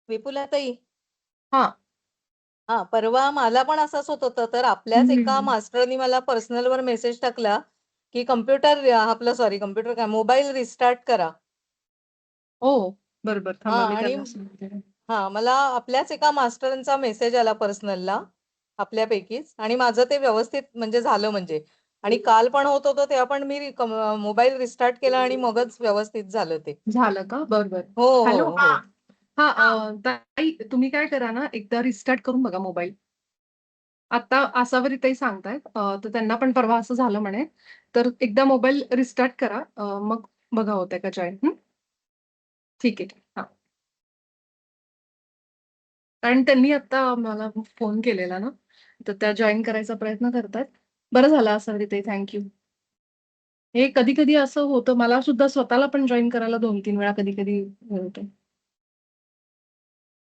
विपुलाताई. हां. हा, परवा मला पण असंच होत होतं. तर आपल्याच एका हं. मास्टरनी मला पर्सनलवर मेसेज टाकला की कम्प्युटर आपलं सॉरी कम्प्युटर काय मोबाईल रिस्टार्ट करा. हो. बरोबर. हा थांबा मी आणि त्यांना सांगते. हा, मला आपल्याच एका मास्टरांचा मेसेज आला पर्सनलला, आपल्यापैकीच. आणि माझं ते व्यवस्थित म्हणजे झालं म्हणजे. आणि काल पण होत होतं तेव्हा पण मी मोबाईल रिस्टार्ट केला आणि मगच व्यवस्थित झालं ते. झालं का? बरोबर. हो हो हॅलो. हो. ताई तुम्ही काय करा ना, एकदा रिस्टार्ट करून बघा मोबाईल. आता आसावरी ताई सांगतायत. तर त्यांना पण परवा असं झालं म्हणे. तर एकदा मोबाईल रिस्टार्ट करा. मग बघा होतंय का जॉइन. ठीक आहे. हां. कारण त्यांनी आता मला फोन केलेला ना, तर त्या जॉइन करायचा प्रयत्न करतायत. बरं झालं आसावरी ताई. Thank you. हे कधी-कधी असं होतं. मला सुद्धा स्वतःला पण जॉइन करायला 2-3 वेळा कधी-कधी हे होतं.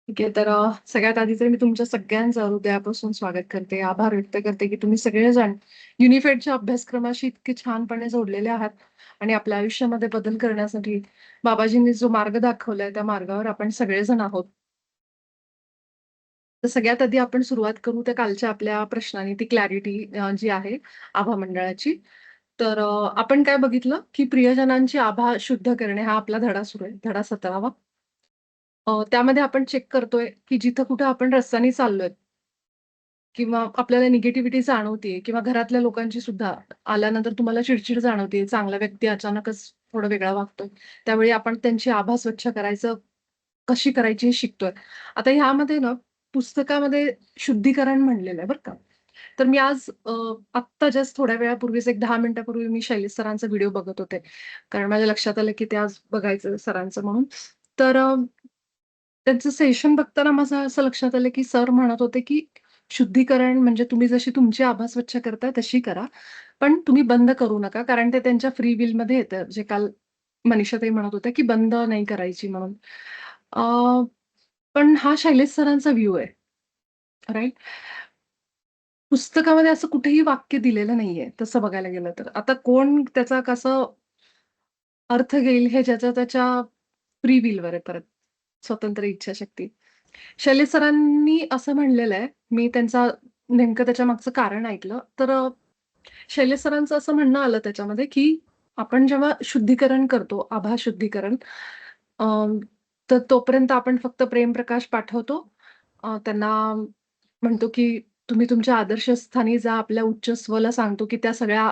ठीक आहे. तर सगळ्यात आधी तर मी तुमच्या सगळ्यांचं हृदयापासून स्वागत करते. आभार व्यक्त करते, की तुम्ही सगळेजण युनिफेडच्या अभ्यासक्रमाशी इतके छानपणे जोडलेले आहात आणि आपल्या आयुष्यामध्ये बदल करण्यासाठी बाबाजींनी जो मार्ग दाखवलाय, त्या मार्गावर आपण सगळेजण आहोत. तर सगळ्यात आधी आपण सुरुवात करू त्या कालच्या आपल्या प्रश्नाने ती क्लॅरिटी जी आहे आभा मंडळाची. तर आपण काय बघितलं, की प्रियजनांची आभा शुद्ध करणे हा आपला धडा सुरू आहे. धडा 17वा. त्यामध्ये आपण चेक करतोय, की जिथं कुठं आपण रस्त्याने चाललोय किंवा आपल्याला निगेटिव्हिटी जाणवतीये किंवा घरातल्या लोकांची सुद्धा आल्यानंतर तुम्हाला चिडचिड जाणवतीये. चांगला व्यक्ती अचानकच थोडा वेगळा वागतोय. त्यावेळी आपण त्यांची आभा स्वच्छ कशी करायची हे शिकतोय. आता ह्यामध्ये ना पुस्तकामध्ये शुद्धीकरण म्हणलेलं आहे बरं का. तर मी आज आत्ता जस्ट थोड्या वेळापूर्वीच एक 10 मिनिटापूर्वी मी शैलेश सरांचा व्हिडिओ बघत होते. कारण माझ्या लक्षात आलं, की ते आज बघायचं सरांचं म्हणून. तर त्यांचं सेशन बघताना माझं असं लक्षात आलं, की सर म्हणत होते, की शुद्धीकरण म्हणजे तुम्ही जशी तुमची आभा स्वच्छ करताय तशी करा. पण तुम्ही बंद करू नका. कारण ते त्यांच्या फ्री विलमध्ये येतं. जे काल मनीषाताई म्हणत होत्या, की बंद नाही करायची म्हणून. अ, पण हा शैलेश सरांचा व्ह्यू आहे. राइट? पुस्तकामध्ये असं कुठेही वाक्य दिलेलं नाहीये, तसं बघायला गेलं तर. आता कोण त्याचा कसं अर्थ घेईल हे ज्याच्या त्याच्या फ्री विलवर आहे परत. स्वतंत्र इच्छाशक्ती. शैलेश सरांनी असं म्हणलेलं आहे, मी त्यांचा नेमकं त्याच्यामागचं कारण ऐकलं. तर शैलेश सरांचं असं म्हणणं आलं त्याच्यामध्ये, की आपण जेव्हा शुद्धीकरण करतो, आभा शुद्धीकरण, अ, तर तोपर्यंत आपण फक्त प्रेमप्रकाश पाठवतो. त्यांना म्हणतो, की तुम्ही तुमच्या आदर्शस्थानी जा. आपल्या उच्च स्वला सांगतो, की त्या सगळ्या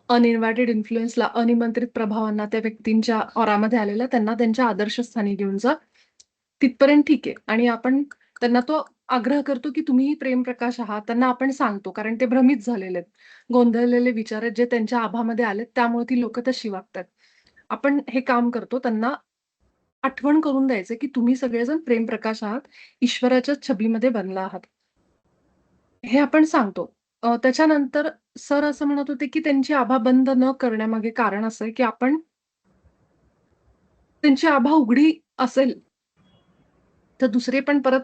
अनइन्व्हायटेड इन्फ्लुअन्सला, अनिमंत्रित प्रभावांना, त्या व्यक्तींच्या ऑरामध्ये आलेल्या त्यांना त्यांच्या आदर्शस्थानी घेऊन जा. तिथपर्यंत ठीक आहे. आणि आपण त्यांना तो आग्रह करतो, की तुम्हीही प्रेमप्रकाश आहात. त्यांना आपण सांगतो, कारण ते भ्रमित झालेले आहेत. गोंधळलेले विचार आहेत, जे त्यांच्या आभामध्ये आलेत, त्यामुळे ती लोकं तशी वागतात. आपण हे काम करतो, त्यांना आठवण करून द्यायचं, की तुम्ही सगळेजण प्रेमप्रकाश आहात. ईश्वराच्या छबीमध्ये बनला आहात. हे आपण सांगतो. त्याच्यानंतर सर असं म्हणत होते, की त्यांची आभा बंद न करण्यामागे कारण असं आहे, की आपण त्यांची आभा उघडी असेल, तर दुसरे पण परत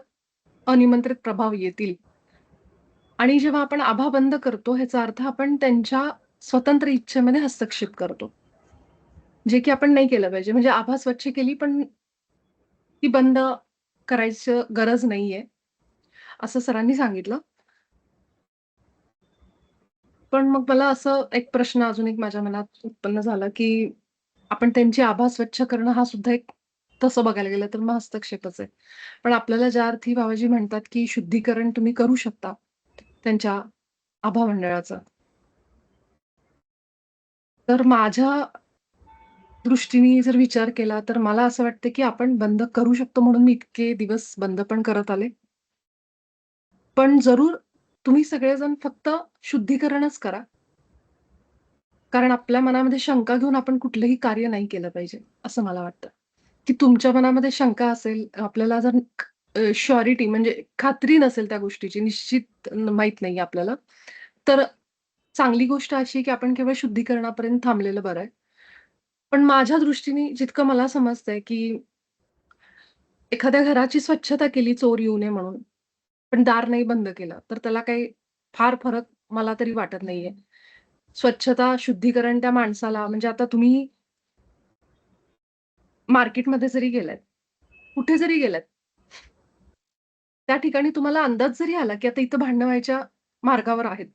अनिमंत्रित प्रभाव येतील. आणि जेव्हा आपण आभा बंद करतो, ह्याचा अर्थ आपण त्यांच्या स्वतंत्र इच्छेमध्ये हस्तक्षेप करतो. जे की आपण नाही केलं पाहिजे. म्हणजे आभा स्वच्छ केली, पण ती बंद करायची गरज नाहीये, असं सरांनी सांगितलं. पण मग मला असं एक प्रश्न अजून एक माझ्या मनात उत्पन्न झाला, की आपण त्यांची आभा स्वच्छ करणं हा सुद्धा एक तसं बघायला गेलं तर मग हस्तक्षेपच आहे. पण आपल्याला ज्या अर्थी बाबाजी म्हणतात, की शुद्धीकरण तुम्ही करू शकता त्यांच्या आभा मंडळाचं. तर माझ्या दृष्टीने जर विचार केला, तर मला असं वाटतं, की आपण बंद करू शकतो म्हणून मी इतके दिवस बंद पण करत आले. पण जरूर तुम्ही सगळेजण फक्त शुद्धीकरणच करा. कारण आपल्या मनामध्ये शंका घेऊन आपण कुठलंही कार्य नाही केलं पाहिजे, असं मला वाटतं. की तुमच्या मनामध्ये शंका असेल, आपल्याला जर शुअरिटी म्हणजे खात्री नसेल त्या गोष्टीची, निश्चित माहीत नाहीये आपल्याला, तर चांगली गोष्ट अशी आहे की आपण केवळ शुद्धीकरणापर्यंत थांबलेलं बरं आहे. पण माझ्या दृष्टीने जितकं मला समजतंय, की एखाद्या घराची स्वच्छता केली चोर येऊ नये म्हणून, पण दार नाही बंद केलं, तर त्याला काही फार फरक मला तरी वाटत नाहीये. स्वच्छता, शुद्धीकरण त्या माणसाला म्हणजे आता तुम्ही मार्केटमध्ये जरी गेलात, कुठे जरी गेलात, त्या ठिकाणी तुम्हाला अंदाज जरी आला, की आता इथं भांडणं व्हायच्या मार्गावर आहेत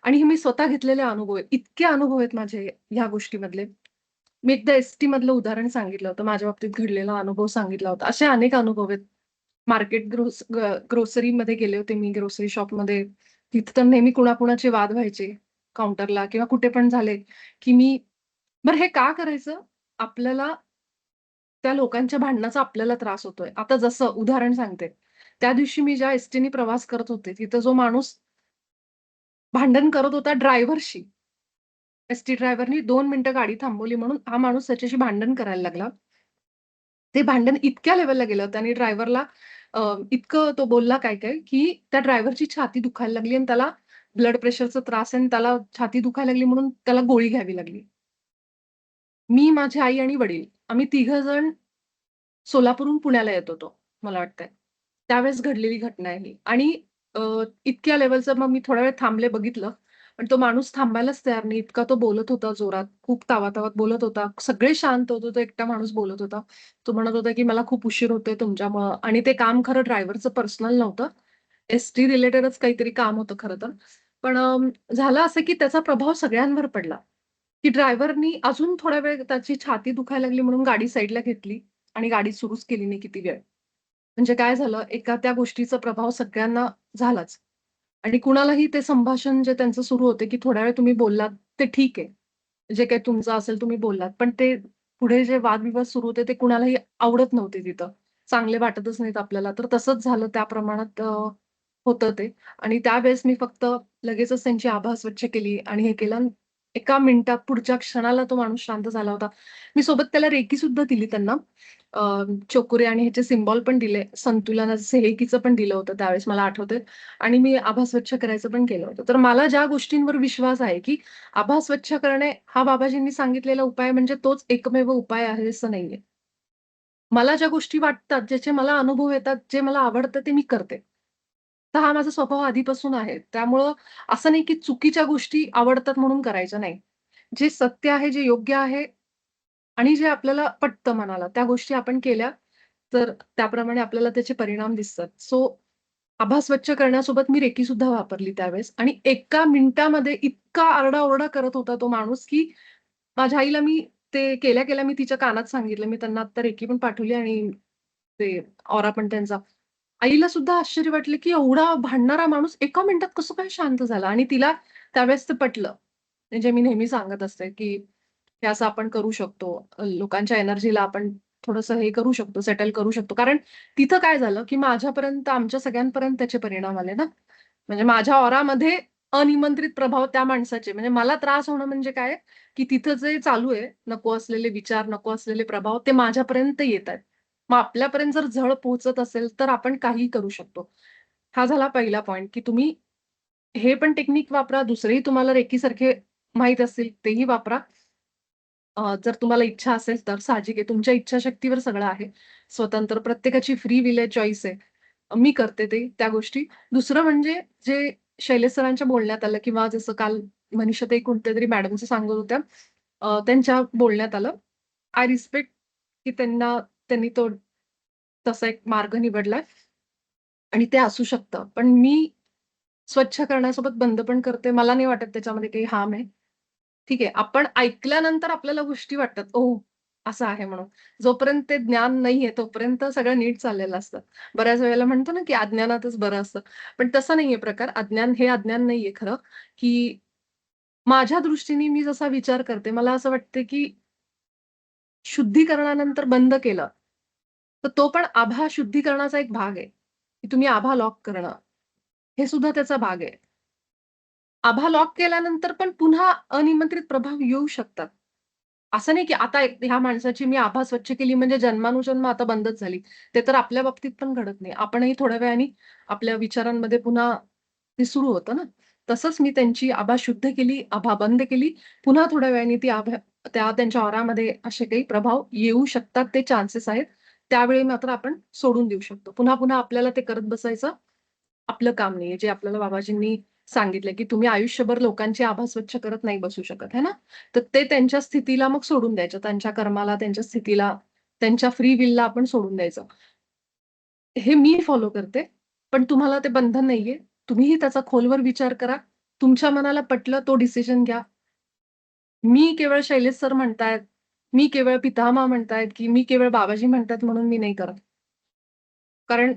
आणि हे मी स्वतः घेतलेले अनुभव आहेत. इतके अनुभव आहेत माझे ह्या गोष्टीमधले. मी एकदा एस-टी मधलं उदाहरण सांगितलं होतं. माझ्या बाबतीत घडलेला अनुभव सांगितला होता. असे अनेक अनुभव आहेत. मार्केट ग्रोसरीमध्ये गेले होते मी ग्रोसरी शॉपमध्ये. तिथं तर नेहमी कुणाकुणाचे वाद व्हायचे काउंटरला किंवा कुठे पण झाले, की मी बरं हे का करायचं? आपल्याला त्या लोकांच्या भांडणाचा आपल्याला त्रास होतोय. आता जसं उदाहरण सांगते. त्या दिवशी मी ज्या एस-टीने प्रवास करत होते, तिथं जो माणूस भांडण करत होता ड्रायव्हरशी. एस-टी ड्रायव्हरनी 2 मिनिटं गाडी थांबवली म्हणून हा माणूस त्याच्याशी भांडण करायला लागला. ते भांडण इतक्या लेव्हलला गेलं त्यानी ड्रायव्हरला इतकं तो बोलला काय-काय, की त्या ड्रायव्हरची छाती दुखायला लागली आणि त्याला ब्लड प्रेशरचा त्रास आहे आणि त्याला छाती दुखायला लागली म्हणून त्याला गोळी घ्यावी लागली. मी, माझी आई आणि वडील आम्ही तिघं जण सोलापूरहून पुण्याला येत होतो, मला वाटतंय. त्यावेळेस घडलेली घटना आहे ही आणि अ, इतक्या लेव्हलचं मग मी थोडा वेळ थांबले, बघितलं. पण तो माणूस थांबायलाच तयार नाही. इतका तो बोलत होता जोरात, खूप तावातावात बोलत होता. सगळे शांत होते. तो एकटा माणूस बोलत होता. तो म्हणत होता, की "मला खूप उशीर होतोय तुमच्यामुळं" आणि ते काम खरं ड्रायव्हरचं पर्सनल नव्हतं. एस-टी रिलेटेडच काहीतरी काम होतं खरं तर. पण झालं असं, की त्याचा प्रभाव सगळ्यांवर पडला, की ड्रायव्हरनी अजून थोडा वेळ त्याची छाती दुखायला लागली म्हणून गाडी साइडला घेतली आणि गाडी सुरूच केली नाही किती वेळ. म्हणजे काय झालं, एका त्या गोष्टीचा प्रभाव सगळ्यांना झालाच. आणि कुणालाही ते संभाषण जे त्यांचं सुरू होते, की थोड्या वेळ तुम्ही बोललात, ते ठीक आहे. जे काही तुमचं असेल तुम्ही बोललात. पण ते पुढे जे वादविवाद सुरू होते, ते कुणालाही आवडत नव्हते तिथं. चांगले वाटतच नाहीत आपल्याला. तर तसंच झालं त्या प्रमाणात होतं ते. आणि त्यावेळेस मी फक्त लगेचच त्यांची आभा स्वच्छ केली आणि हे केलं. आणि एका मिनिटात पुढच्या क्षणाला तो माणूस शांत झाला होता. मी सोबत त्याला रेकी सुद्धा दिली त्यांना. अ, चोकुरे आणि ह्याचे सिम्बॉल पण दिले. संतुलनाचं सेहेकीचं पण दिलं होतं त्यावेळेस मला आठवतंय. आणि मी आभा स्वच्छ करायचं पण केलं होतं. तर मला ज्या गोष्टींवर विश्वास आहे, की आभा स्वच्छ करणे हा बाबाजींनी सांगितलेला उपाय म्हणजे तोच एकमेव उपाय आहे असं नाहीये. मला ज्या गोष्टी वाटतात, ज्याचे मला अनुभव येतात, जे मला आवडतं ते मी करते. तर हा माझा स्वभाव आधीपासून आहे. त्यामुळं असं नाही, की चुकीच्या गोष्टी आवडतात म्हणून करायच्या नाही. जे सत्य आहे, जे योग्य आहे आणि जे आपल्याला पटतं मनाला, त्या गोष्टी आपण केल्या, तर त्याप्रमाणे आपल्याला त्याचे परिणाम दिसतात. सो आभा स्वच्छ करण्यासोबत मी रेकी सुद्धा वापरली त्यावेळेस आणि एका मिनिटामध्ये इतका आरडाओरडा करत होता तो माणूस, की माझ्या आईला मी ते केल्या-केल्या मी तिच्या कानात सांगितलं. मी त्यांना आता रेकी पण पाठवली आणि ते ऑरा पण त्यांचा. आईला सुद्धा आश्चर्य वाटलं, की एवढा भांडणारा माणूस एका मिनिटात कसं काय शांत झाला आणि तिला त्यावेळेस ते पटलं. म्हणजे मी नेहमी सांगत असते, की हे असं आपण करू शकतो. लोकांच्या एनर्जीला आपण थोडंसं हे करू शकतो, सेटल करू शकतो. कारण तिथं काय झालं, की माझ्यापर्यंत आमच्या सगळ्यांपर्यंत त्याचे परिणाम आले ना. म्हणजे माझ्या ऑरामध्ये अनिमंत्रित प्रभाव त्या माणसाचे म्हणजे मला त्रास होणं म्हणजे काय, की तिथं जे चालू आहे, नको असलेले विचार, नको असलेले प्रभाव ते माझ्यापर्यंत येतायत. मग आपल्यापर्यंत जर झळ पोहोचत असेल, तर आपण काहीही करू शकतो. हा झाला पहिला पॉइंट, की तुम्ही हे पण टेक्निक वापरा. दुसरेही तुम्हाला रेकीसारखे माहीत असतील तेही वापरा. जर तुम्हाला इच्छा असेल तर साहजिक आहे. तुमच्या इच्छाशक्तीवर सगळं आहे. स्वतंत्र प्रत्येकाची फ्री विल आहे, चॉईस आहे. मी करते ते त्या गोष्टी. दुसरं म्हणजे जे शैलेश सरांच्या बोलण्यात आलं किंवा जसं काल मनीषाताई कोणत्यातरी मॅडमचं सांगत होत्या. त्यांच्या बोलण्यात आलं. आय रिस्पेक्ट की त्यांनी तो तसा एक मार्ग निवडलाय आणि ते असू शकतं. पण मी स्वच्छ करण्यासोबत बंद पण करते. मला नाही वाटत त्याच्यामध्ये काही हार्म आहे. ठीक आहे. आपण ऐकल्यानंतर आपल्याला गोष्टी वाटतात, ओह! असं आहे म्हणून. जोपर्यंत ते ज्ञान नाहीये तोपर्यंत सगळं नीट चाललेलं असतं. बऱ्याच वेळेला म्हणतो ना, की अज्ञानातच बरं असतं. पण तसं नाहीये प्रकार. अज्ञान नाहीये खरं, की माझ्या दृष्टीने मी जसा विचार करते, मला असं वाटतं, की शुद्धीकरणानंतर बंद केलं, तर तो पण आभा शुद्धीकरणाचा एक भाग आहे, की तुम्ही आभा लॉक करणं. हे सुद्धा त्याचा भाग आहे. आभा लॉक केल्यानंतर पण पुन्हा अनिमंत्रित प्रभाव येऊ शकतात. असं नाही की आता ह्या माणसाची मी आभा स्वच्छ केली म्हणजे जन्मानुजन्म आता बंदच झाली. ते तर आपल्या बाबतीत पण घडत नाही. आपणही थोड्या वेळाने आपल्या विचारांमध्ये पुन्हा ते सुरू होतं ना. तसंच मी त्यांची आभा शुद्ध केली, आभा बंद केली. पुन्हा थोड्या वेळाने ती आभा त्यांच्या औरामध्ये असे काही प्रभाव येऊ शकतात, ते चान्सेस आहेत. त्यावेळी मात्र आपण सोडून देऊ शकतो. पुन्हा-पुन्हा आपल्याला ते करत बसायचं आपलं काम नाहीये. जे आपल्याला बाबाजींनी सांगितलंय, की तुम्ही आयुष्यभर लोकांची आभा स्वच्छ करत नाही बसू शकत, है ना? तर ते त्यांच्या स्थितीला मग सोडून द्यायचं. त्यांच्या कर्माला, त्यांच्या स्थितीला, त्यांच्या फ्री विलला आपण सोडून द्यायचं. हे मी फॉलो करते पण तुम्हाला ते बंधन नाहीये. तुम्हीही त्याचा खोलवर विचार करा. तुमच्या मनाला पटलं तो डिसिजन घ्या. मी केवळ शैलेश सर म्हणतायत, मी केवळ पितामह म्हणतायत, की मी केवळ बाबाजी म्हणतायत म्हणून मी नाही करत. कारण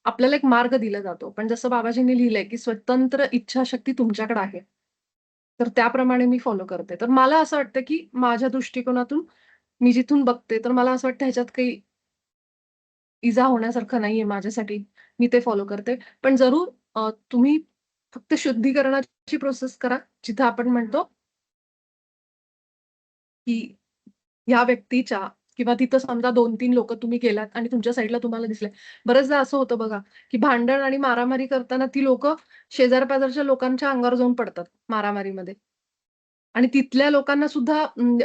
आपल्याला एक मार्ग दिला जातो. पण जसं बाबाजींनी लिहिलंय, की स्वतंत्र इच्छाशक्ती तुमच्याकडे आहे. तर त्याप्रमाणे मी फॉलो करते. तर मला असं वाटतं, की माझ्या दृष्टिकोनातून मी जिथून बघते, तर मला असं वाटतं ह्याच्यात काही इजा होण्यासारखं नाहीये माझ्यासाठी. मी ते फॉलो करते. पण जरूर तुम्ही फक्त शुद्धीकरणाची प्रोसेस करा. जिथं आपण म्हणतो, की ह्या व्यक्तीच्या किंवा तिथं समजा 2-3 लोकं तुम्ही गेलात आणि तुमच्या साइडला तुम्हाला दिसले. बरेचदा असं होतं बघा, की भांडण आणि मारामारी करताना ती लोकं शेजार-पाजारच्या लोकांच्या अंगावर जाऊन पडतात मारामारीमध्ये. आणि तिथल्या लोकांना सुद्धा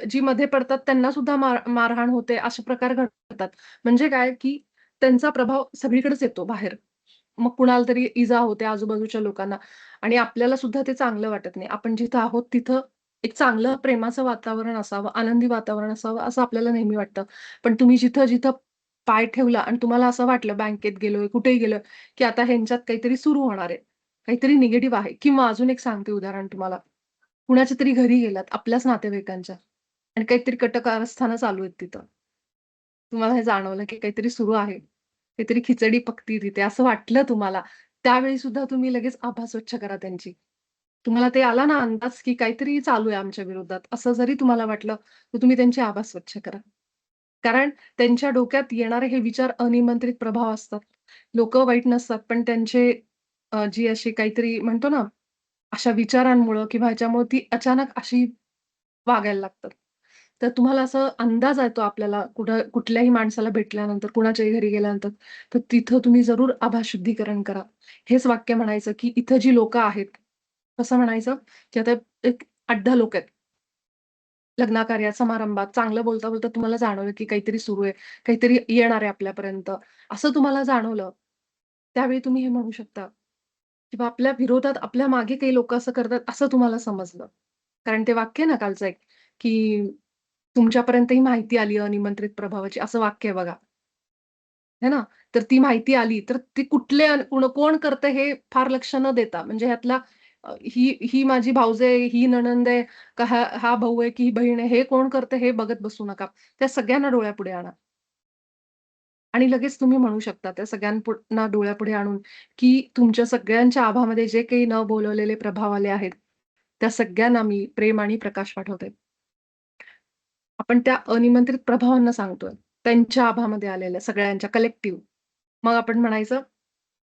जी मध्ये पडतात त्यांना सुद्धा मारहाण होते, असे प्रकार घडतात. म्हणजे काय, की त्यांचा प्रभाव सगळीकडेच येतो बाहेर. मग कुणाला तरी इजा होते आजूबाजूच्या लोकांना आणि आपल्याला सुद्धा ते चांगलं वाटत नाही. आपण जिथं आहोत तिथं एक चांगलं प्रेमाचं वातावरण असावं, आनंदी वातावरण असावं, असं आपल्याला नेहमी वाटतं. पण तुम्ही जिथं-जिथं पाय ठेवला आणि तुम्हाला असं वाटलं बँकेत गेलोय, कुठेही गेलोय, की आता ह्यांच्यात काहीतरी सुरू होणार आहे. काहीतरी निगेटिव्ह आहे किंवा अजून एक सांगते उदाहरण तुम्हाला. कुणाच्या तरी घरी गेलात, आपल्याच नातेवाईकांच्या आणि काहीतरी कटकारस्थानं चालू आहेत तिथं. तुम्हाला हे जाणवलं, की काहीतरी सुरू आहे. काहीतरी खिचडी पकती तिथे असं वाटलं तुम्हाला. त्यावेळी सुद्धा तुम्ही लगेच आभा स्वच्छ करा त्यांची. तुम्हाला ते आला ना अंदाज, की काहीतरी चालू आहे आमच्या विरोधात, असं जरी तुम्हाला वाटलं, तर तुम्ही त्यांची आभा स्वच्छ करा. कारण त्यांच्या डोक्यात येणारे हे विचार अनिमंत्रित प्रभाव असतात. लोकं वाईट नसतात, पण त्यांचे जी अशी काहीतरी म्हणतो ना, अशा विचारांमुळं किंवा ह्याच्यामुळे ती अचानक अशी वागायला लागतात. तर तुम्हाला असं अंदाज येतो आपल्याला कुठल्याही माणसाला भेटल्यानंतर, कुणाच्याही घरी गेल्यानंतर, तर तिथं तुम्ही जरूर आभाशुद्धीकरण करा. हेच वाक्य म्हणायचं, की इथं जी लोकं आहेत, कसं म्हणायचं, की आता एक 8-10 लोकं आहेत. लग्नाकार्यात, समारंभात चांगलं बोलता-बोलता तुम्हाला जाणवलं, की काहीतरी सुरू आहे, काहीतरी येणार आहे आपल्यापर्यंत, असं तुम्हाला जाणवलं. त्यावेळी तुम्ही हे म्हणू शकता किंवा आपल्या विरोधात आपल्या मागे काही लोकं असं करतात, असं तुम्हाला समजलं. कारण ते वाक्य आहे ना कालचं एक, की तुमच्यापर्यंत ही माहिती आली अनिमंत्रित प्रभावाची, असं वाक्य आहे बघा. है ना? तर ती माहिती आली, तर ती कुठले कोण करतंय हे फार लक्ष न देता म्हणजे ह्यातला ही ही माझी भावजं आहे, ही नणंद आहे, का हा भाऊ आहे, की ही बहीण आहे, हे कोण करतंय हे बघत बसू नका. त्या सगळ्यांना डोळ्यापुढे आणा आणि लगेच तुम्ही म्हणू शकता त्या सगळ्यांना डोळ्यापुढे आणून, की तुमच्या सगळ्यांच्या आभामध्ये जे काही न बोलवलेले प्रभाव आले आहेत, त्या सगळ्यांना मी प्रेम आणि प्रकाश पाठवते. आपण त्या अनिमंत्रित प्रभावांना सांगतोय. त्यांच्या आभामध्ये आलेल्या सगळ्यांच्या कलेक्टिव्ह. मग आपण म्हणायचं,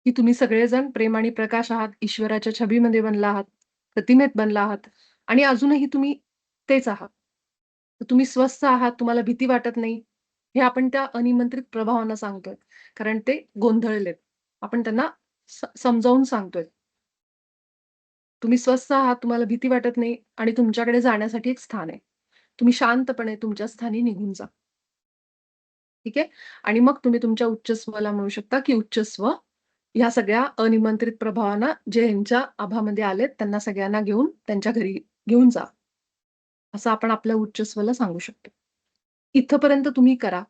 की तुम्ही सगळेजण प्रेम आणि प्रकाश आहात. ईश्वराच्या छबीमध्ये बनला आहात. प्रतिमेत बनला आहात आणि अजूनही तुम्ही तेच आहात. तर तुम्ही स्वस्थ आहात, तुम्हाला भीती वाटत नाही. हे आपण त्या अनिमंत्रित प्रभावांना सांगतोय. कारण ते गोंधळलेत. आपण त्यांना समजावून सांगतोय. तुम्ही स्वस्थ आहात, तुम्हाला भीती वाटत नाही आणि तुमच्याकडे जाण्यासाठी एक स्थान आहे. तुम्ही शांतपणे तुमच्या स्थानी निघून जा. ठीक आहे? आणि मग तुम्ही तुमच्या उच्च स्वला म्हणू शकता, की उच्च स्व ह्या सगळ्या अनिमंत्रित प्रभावांना जे ह्यांच्या आभामध्ये आलेत, त्यांना सगळ्यांना घेऊन त्यांच्या घरी घेऊन जा. असं आपण आपल्या उच्च स्वला सांगू शकतो. इथपर्यंत तुम्ही करा.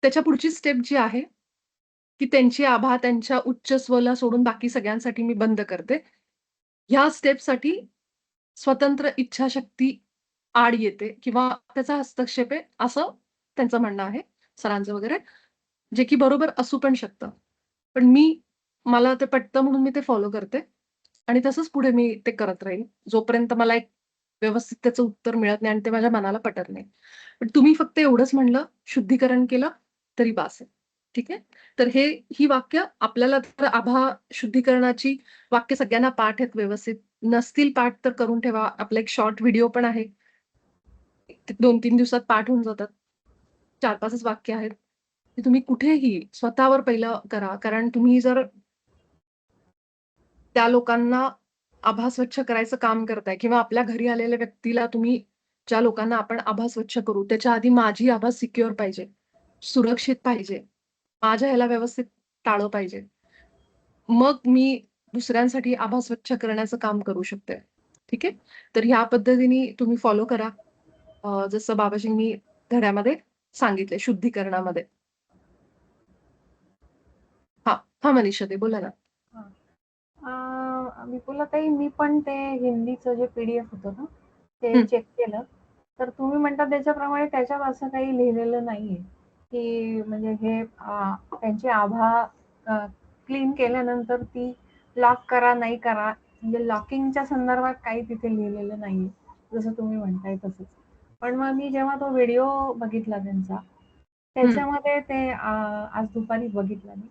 त्याच्या पुढची स्टेप जी आहे, की त्यांची आभा त्यांच्या उच्च स्वला सोडून बाकी सगळ्यांसाठी मी बंद करते. ह्या स्टेपसाठी स्वतंत्र इच्छाशक्ती आड येते किंवा त्याचा हस्तक्षेप आहे, असं त्यांचं म्हणणं आहे, सरांचं वगैरे. जे की बरोबर असू पण शकतं. पण मला ते पटतं म्हणून मी ते फॉलो करते आणि तसंच पुढे मी ते करत राहीन. जोपर्यंत मला एक व्यवस्थित त्याचं उत्तर मिळत नाही आणि ते माझ्या मनाला पटत नाही. पण तुम्ही फक्त एवढंच म्हणलं, शुद्धीकरण केलं तरी बास आहे. ठीक आहे? तर ही वाक्य आपल्याला तर आभा शुद्धीकरणाची वाक्य सगळ्यांना पाठ आहेत व्यवस्थित. नसतील पाठ तर करून ठेवा. आपला एक शॉर्ट व्हिडिओ पण आहे. ते 2-3 दिवसात पाठ होऊन जातात. 4-5च वाक्य आहेत. ते तुम्ही कुठेही स्वतःवर पहिलं करा. कारण तुम्ही जर त्या लोकांना आभा स्वच्छ करायचं काम करताय किंवा आपल्या घरी आलेल्या व्यक्तीला तुम्ही ज्या लोकांना आपण आभा स्वच्छ करू, त्याच्या आधी माझी आभा सिक्युअर पाहिजे, सुरक्षित पाहिजे. माझ्या ह्याला व्यवस्थित टाळं पाहिजे. मग मी दुसऱ्यांसाठी आभा स्वच्छ करण्याचं काम करू शकते. ठीक आहे? तर ह्या पद्धतीने तुम्ही फॉलो करा. जसं बाबाजींनी धड्यामध्ये सांगितलंय शुद्धीकरणामध्ये. हां, हां, मनीषा ताई बोला ना. विपुलाताई, मी पण ते हिंदीचं जे PDF होतं ना, ते हं. चेक केलं. तर तुम्ही म्हणता त्याच्याप्रमाणे त्याच्यात असं काही लिहिलेलं नाहीये, की म्हणजे हे त्यांची आभा क्लीन केल्यानंतर ती लॉक करा, नाही करा. म्हणजे लॉकिंगच्या संदर्भात काही तिथे लिहिलेलं नाहीये. जसं तुम्ही म्हणताय तसंच. पण मग मी जेव्हा तो व्हिडिओ बघितला त्यांचा, हं. त्याच्यामध्ये ते आज दुपारी बघितला मी.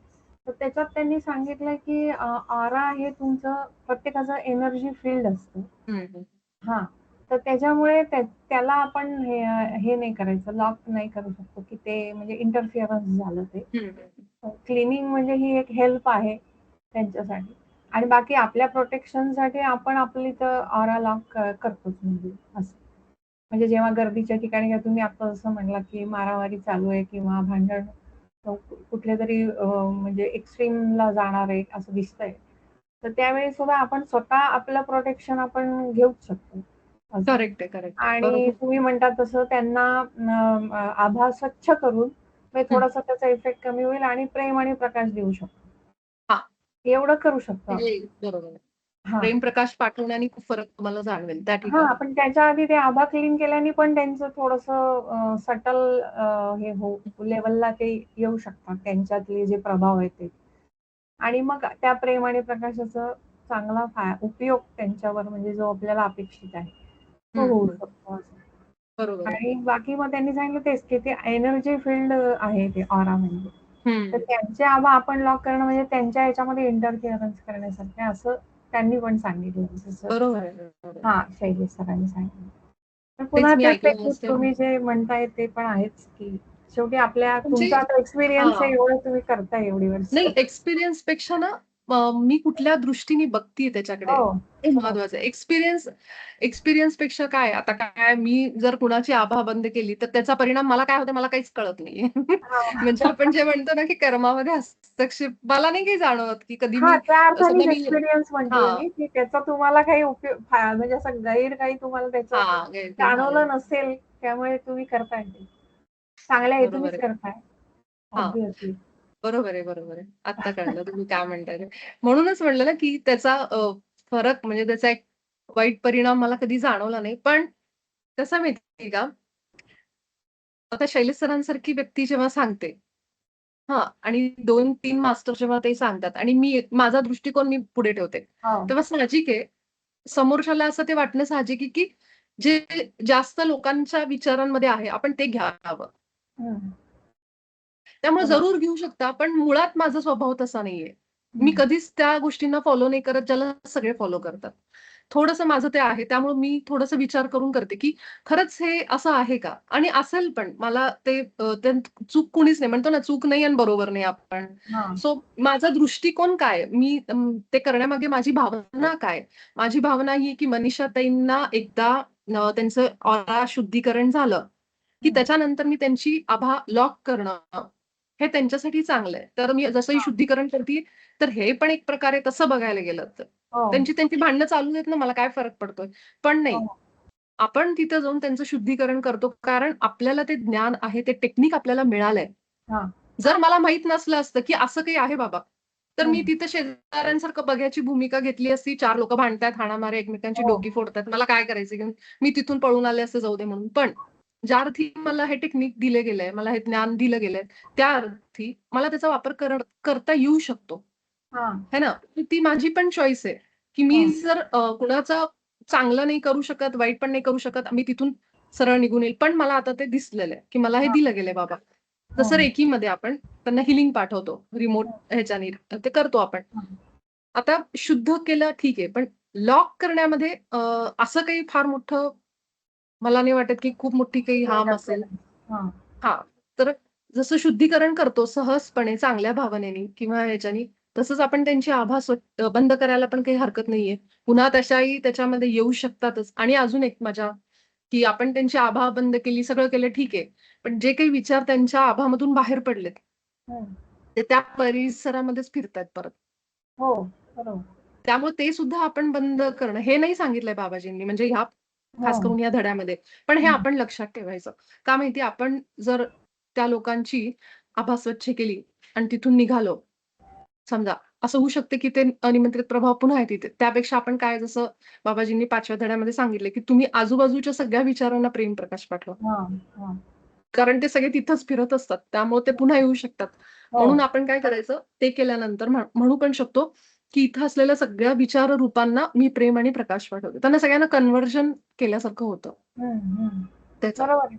तर त्याच्यात त्यांनी सांगितलं, की ऑरा हे तुमचं प्रत्येकाचं एनर्जी फील्ड असतं. हं, हं. हां. तर त्याच्यामुळे त्याला आपण हे नाही करायचं, लॉक नाही करू शकतो, की ते म्हणजे इंटरफिअरन्स झालं ते. हं, हं. क्लीनिंग म्हणजे ही एक हेल्प आहे त्यांच्यासाठी. आणि बाकी आपल्या प्रोटेक्शनसाठी आपण आपली तर ऑरा लॉक करतोच म्हणजे असं. म्हणजे जेव्हा गर्दीच्या ठिकाणी किंवा तुम्ही आता जसं म्हणलात, की मारामारी चालू आहे किंवा भांडण कुठल्यातरी म्हणजे एक्स्ट्रीमला जाणार आहे असं दिसतंय. तर त्यावेळी सुद्धा आपण स्वतः आपलं प्रोटेक्शन आपण घेऊच शकतो. असं. करेक्ट आहे, करेक्ट आहे. आणि बरोबर. तुम्ही म्हणता तसं त्यांना आभा स्वच्छ करून म्हणजे हं. थोडासा त्याचा इफेक्ट कमी होईल आणि प्रेम आणि प्रकाश देऊ शकतो. हां. एवढं करू शकतो आपण. हे बरोबर आहे. हां. प्रेमप्रकाश पाठवण्याने खूप फरक तुम्हाला जाणवेल त्या हां, ठिकाणी. पण त्याच्या आधी ते आभा क्लीन केल्याने पण त्यांचं थोडंसं सटल हे लेव्हलला ते येऊ शकतात त्यांच्यातले जे प्रभाव आहेत ते. आणि मग त्या प्रेम आणि प्रकाशाचा चांगला उपयोग त्यांच्यावर म्हणजे जो आपल्याला अपेक्षित आहे, तो हं, होऊ हं. शकतो असं. बरोबर आहे. आणि बाकी मग त्यांनी सांगितलं तेच, की ते एनर्जी फील्ड आहे ते ऑरा म्हणजे. तर हं. त्यांचे आभा आपण लॉक करणं म्हणजे त्यांच्या ह्याच्यामध्ये इंटरफिअरन्स करण्यासारखं आहे असं त्यांनी पण सांगितलं. जसं बरोबर आहे, बरोबर आहे. शैलेश सरांनी सांगितलं. पण तेच पुन्हा मी तेच ऐकलं एक असते. तुम्ही जे म्हणताय ते पण आहेच, की शेवटी म्हणजे तुमचा आता एक्सपिरियन्स आहे हां. एवढं तुम्ही करताय एवढी वर्ष. नाही एक्सपिरियन्सपेक्षा ना मी कुठल्या दृष्टीने बघतीये त्याच्याकडे हो, हे हो. महत्वाचं आहे. एक्सपिरियन्सपेक्षा काय आता काय मी जर कुणाची आभा बंद केली तर त्याचा परिणाम मला काय होतो मला काहीच कळत नाहीये. हां. म्हणजे आपण जे म्हणतो ना, की कर्मामध्ये हस्तक्षेप मला नाही काही जाणवत, की कधी हां, मी त्या अर्थानेच समजा मी एक्सपिरियन्स म्हणतीये हां, मी, की त्याचा तुम्हाला काही म्हणजे असं गैर काही तुम्हाला त्याचं हां. गैरफायदा झालेला. जाणवलं नसेल, त्यामुळे तुम्ही करताय ते. चांगल्या बरोबर हेतूनेच आहे. करताय. हां. ऑब्व्हियसली. बरोबर आहे, बरोबर आहे. आत्ता कळलं तुम्ही काय म्हणताय ते. म्हणूनच म्हटलं ना, की त्याचा फरक म्हणजे त्याचा एक वाईट परिणाम मला कधी जाणवला नाही. पण कसं माहिती का, आता शैलेश सरांसारखी व्यक्ती जेव्हा सांगते हां. आणि 2-3 मास्टर जेव्हा ते सांगतात आणि माझा दृष्टिकोन मी पुढे ठेवते. हो. तेव्हा साहजिक आहे, समोरच्याला असं ते वाटणं साहजिक आहे, की जे जास्त लोकांच्या विचारांमध्ये आहे, आपण ते घ्यावं. हं. त्यामुळे बरोबर. जरूर घेऊ शकता, पण मुळात माझा स्वभाव तसा नाहीये. मी हं. कधीच त्या गोष्टींना फॉलो नाही करत, ज्याला सगळे फॉलो करतात. थोडंसं माझं ते आहे. त्यामुळे मी थोडंसं विचार करून करते, की खरंच हे असं आहे का? आणि असेल पण. मला त्यात चूक कुणीच नाही. म्हणतो ना, चूक नाही आणि बरोबर नाही आपण. हां. सो माझा दृष्टिकोन काय? मी ते करण्यामागे माझी भावना काय? माझी भावना ही, की मनीषाताईंना एकदा त्यांचं ऑरा शुद्धीकरण झालं, की हं. त्याच्यानंतर मी त्यांची आभा लॉक करणं हे त्यांच्यासाठी चांगलं आहे. तर मी जसंही हां. शुद्धीकरण करतीये, तर हे पण एक प्रकारे तसं बघायला गेलं तर. हो. त्यांची भांडणं चालू देत ना, मला काय फरक पडतोय. पण नाही, हो. आपण तिथं जाऊन त्यांचं शुद्धीकरण करतो, कारण आपल्याला ते ज्ञान आहे, ते टेक्निक आपल्याला मिळालंय. हां. जर मला माहीत नसलं असतं, की असं काही आहे बाबा, तर मी हं. तिथं शेजाऱ्यांसारखं बघ्याची भूमिका घेतली असती. 4 लोकं भांडतायत, हाणामारी एकमेकांची हो. डोकी फोडतायत. मला काय करायचं घेऊन? मी तिथून पळून आले असते, जाऊ दे म्हणून. पण ज्या अर्थी मला हे टेक्निक दिलं गेलंय, मला हे ज्ञान दिलं गेलंय, त्या अर्थी मला त्याचा वापर करता येऊ शकतो. हां. है ना? ती माझी पण चॉईस आहे, की मी हां. जर कुणाचं चांगलं नाही करू शकत, वाईट पण नाही करू शकत. मी तिथून सरळ निघून येईल. पण मला आता ते दिसलेलं आहे, की मला हे हां. दिलं गेलंय बाबा. हो. जसं रेकीमध्ये आपण त्यांना हीलिंग पाठवतो रिमोट हं. ह्याच्याने ते करतो आपण. हां. आता शुद्ध केलं ठीक आहे, पण लॉक करण्यामध्ये असं काही फार मोठं मला नाही वाटत, की खूप मोठी काही हार्म असेल. इंटरफिअरन्स. हां. हां, तर जसं शुद्धीकरण करतो सहजपणे चांगल्या भावनेने किंवा ह्याच्यानी, तसंच आपण त्यांची आभा बंद करायला पण काही हरकत नाहीये. पुन्हा तशाही त्याच्यामध्ये येऊ शकतातच. आणि अजून एक मजा, की आपण त्यांची आभा बंद केली, सगळं केलं ठीक आहे. पण जे काही विचार त्यांच्या आभामधून बाहेर पडलेत, हं. ते त्या परिसरामध्येच फिरतायत परत. हो. बरोबर. त्यामुळे ते सुद्धा आपण बंद करणं, हे नाही सांगितलंय बाबाजींनी म्हणजे हो. खास करून या धड्यामध्ये. पण हे हं. आपण लक्षात ठेवायचं. का माहिती आपण जर त्या लोकांची आभा स्वच्छ केली आणि तिथून निघालो समजा असं होऊ शकते की ते अनिमंत्रित प्रभाव पुन्हा आहेत तिथे. त्यापेक्षा आपण काय जसं बाबाजींनी 5व्या धड्यामध्ये सांगितले, की तुम्ही आजूबाजूच्या सगळ्या विचारांना प्रेम प्रकाश पाठवा. हां, हां. कारण ते सगळे तिथंच फिरत असतात. त्यामुळे ते पुन्हा येऊ शकतात. हो. म्हणून आपण काय करायचं ते केल्यानंतर म्हणू पण शकतो, की इथं असलेल्या सगळ्या विचार रूपांना मी प्रेम आणि प्रकाश पाठवते. त्यांना सगळ्यांना कन्व्हर्जन केल्यासारखं होतं हं, हं. त्याचं. बरोबर आहे.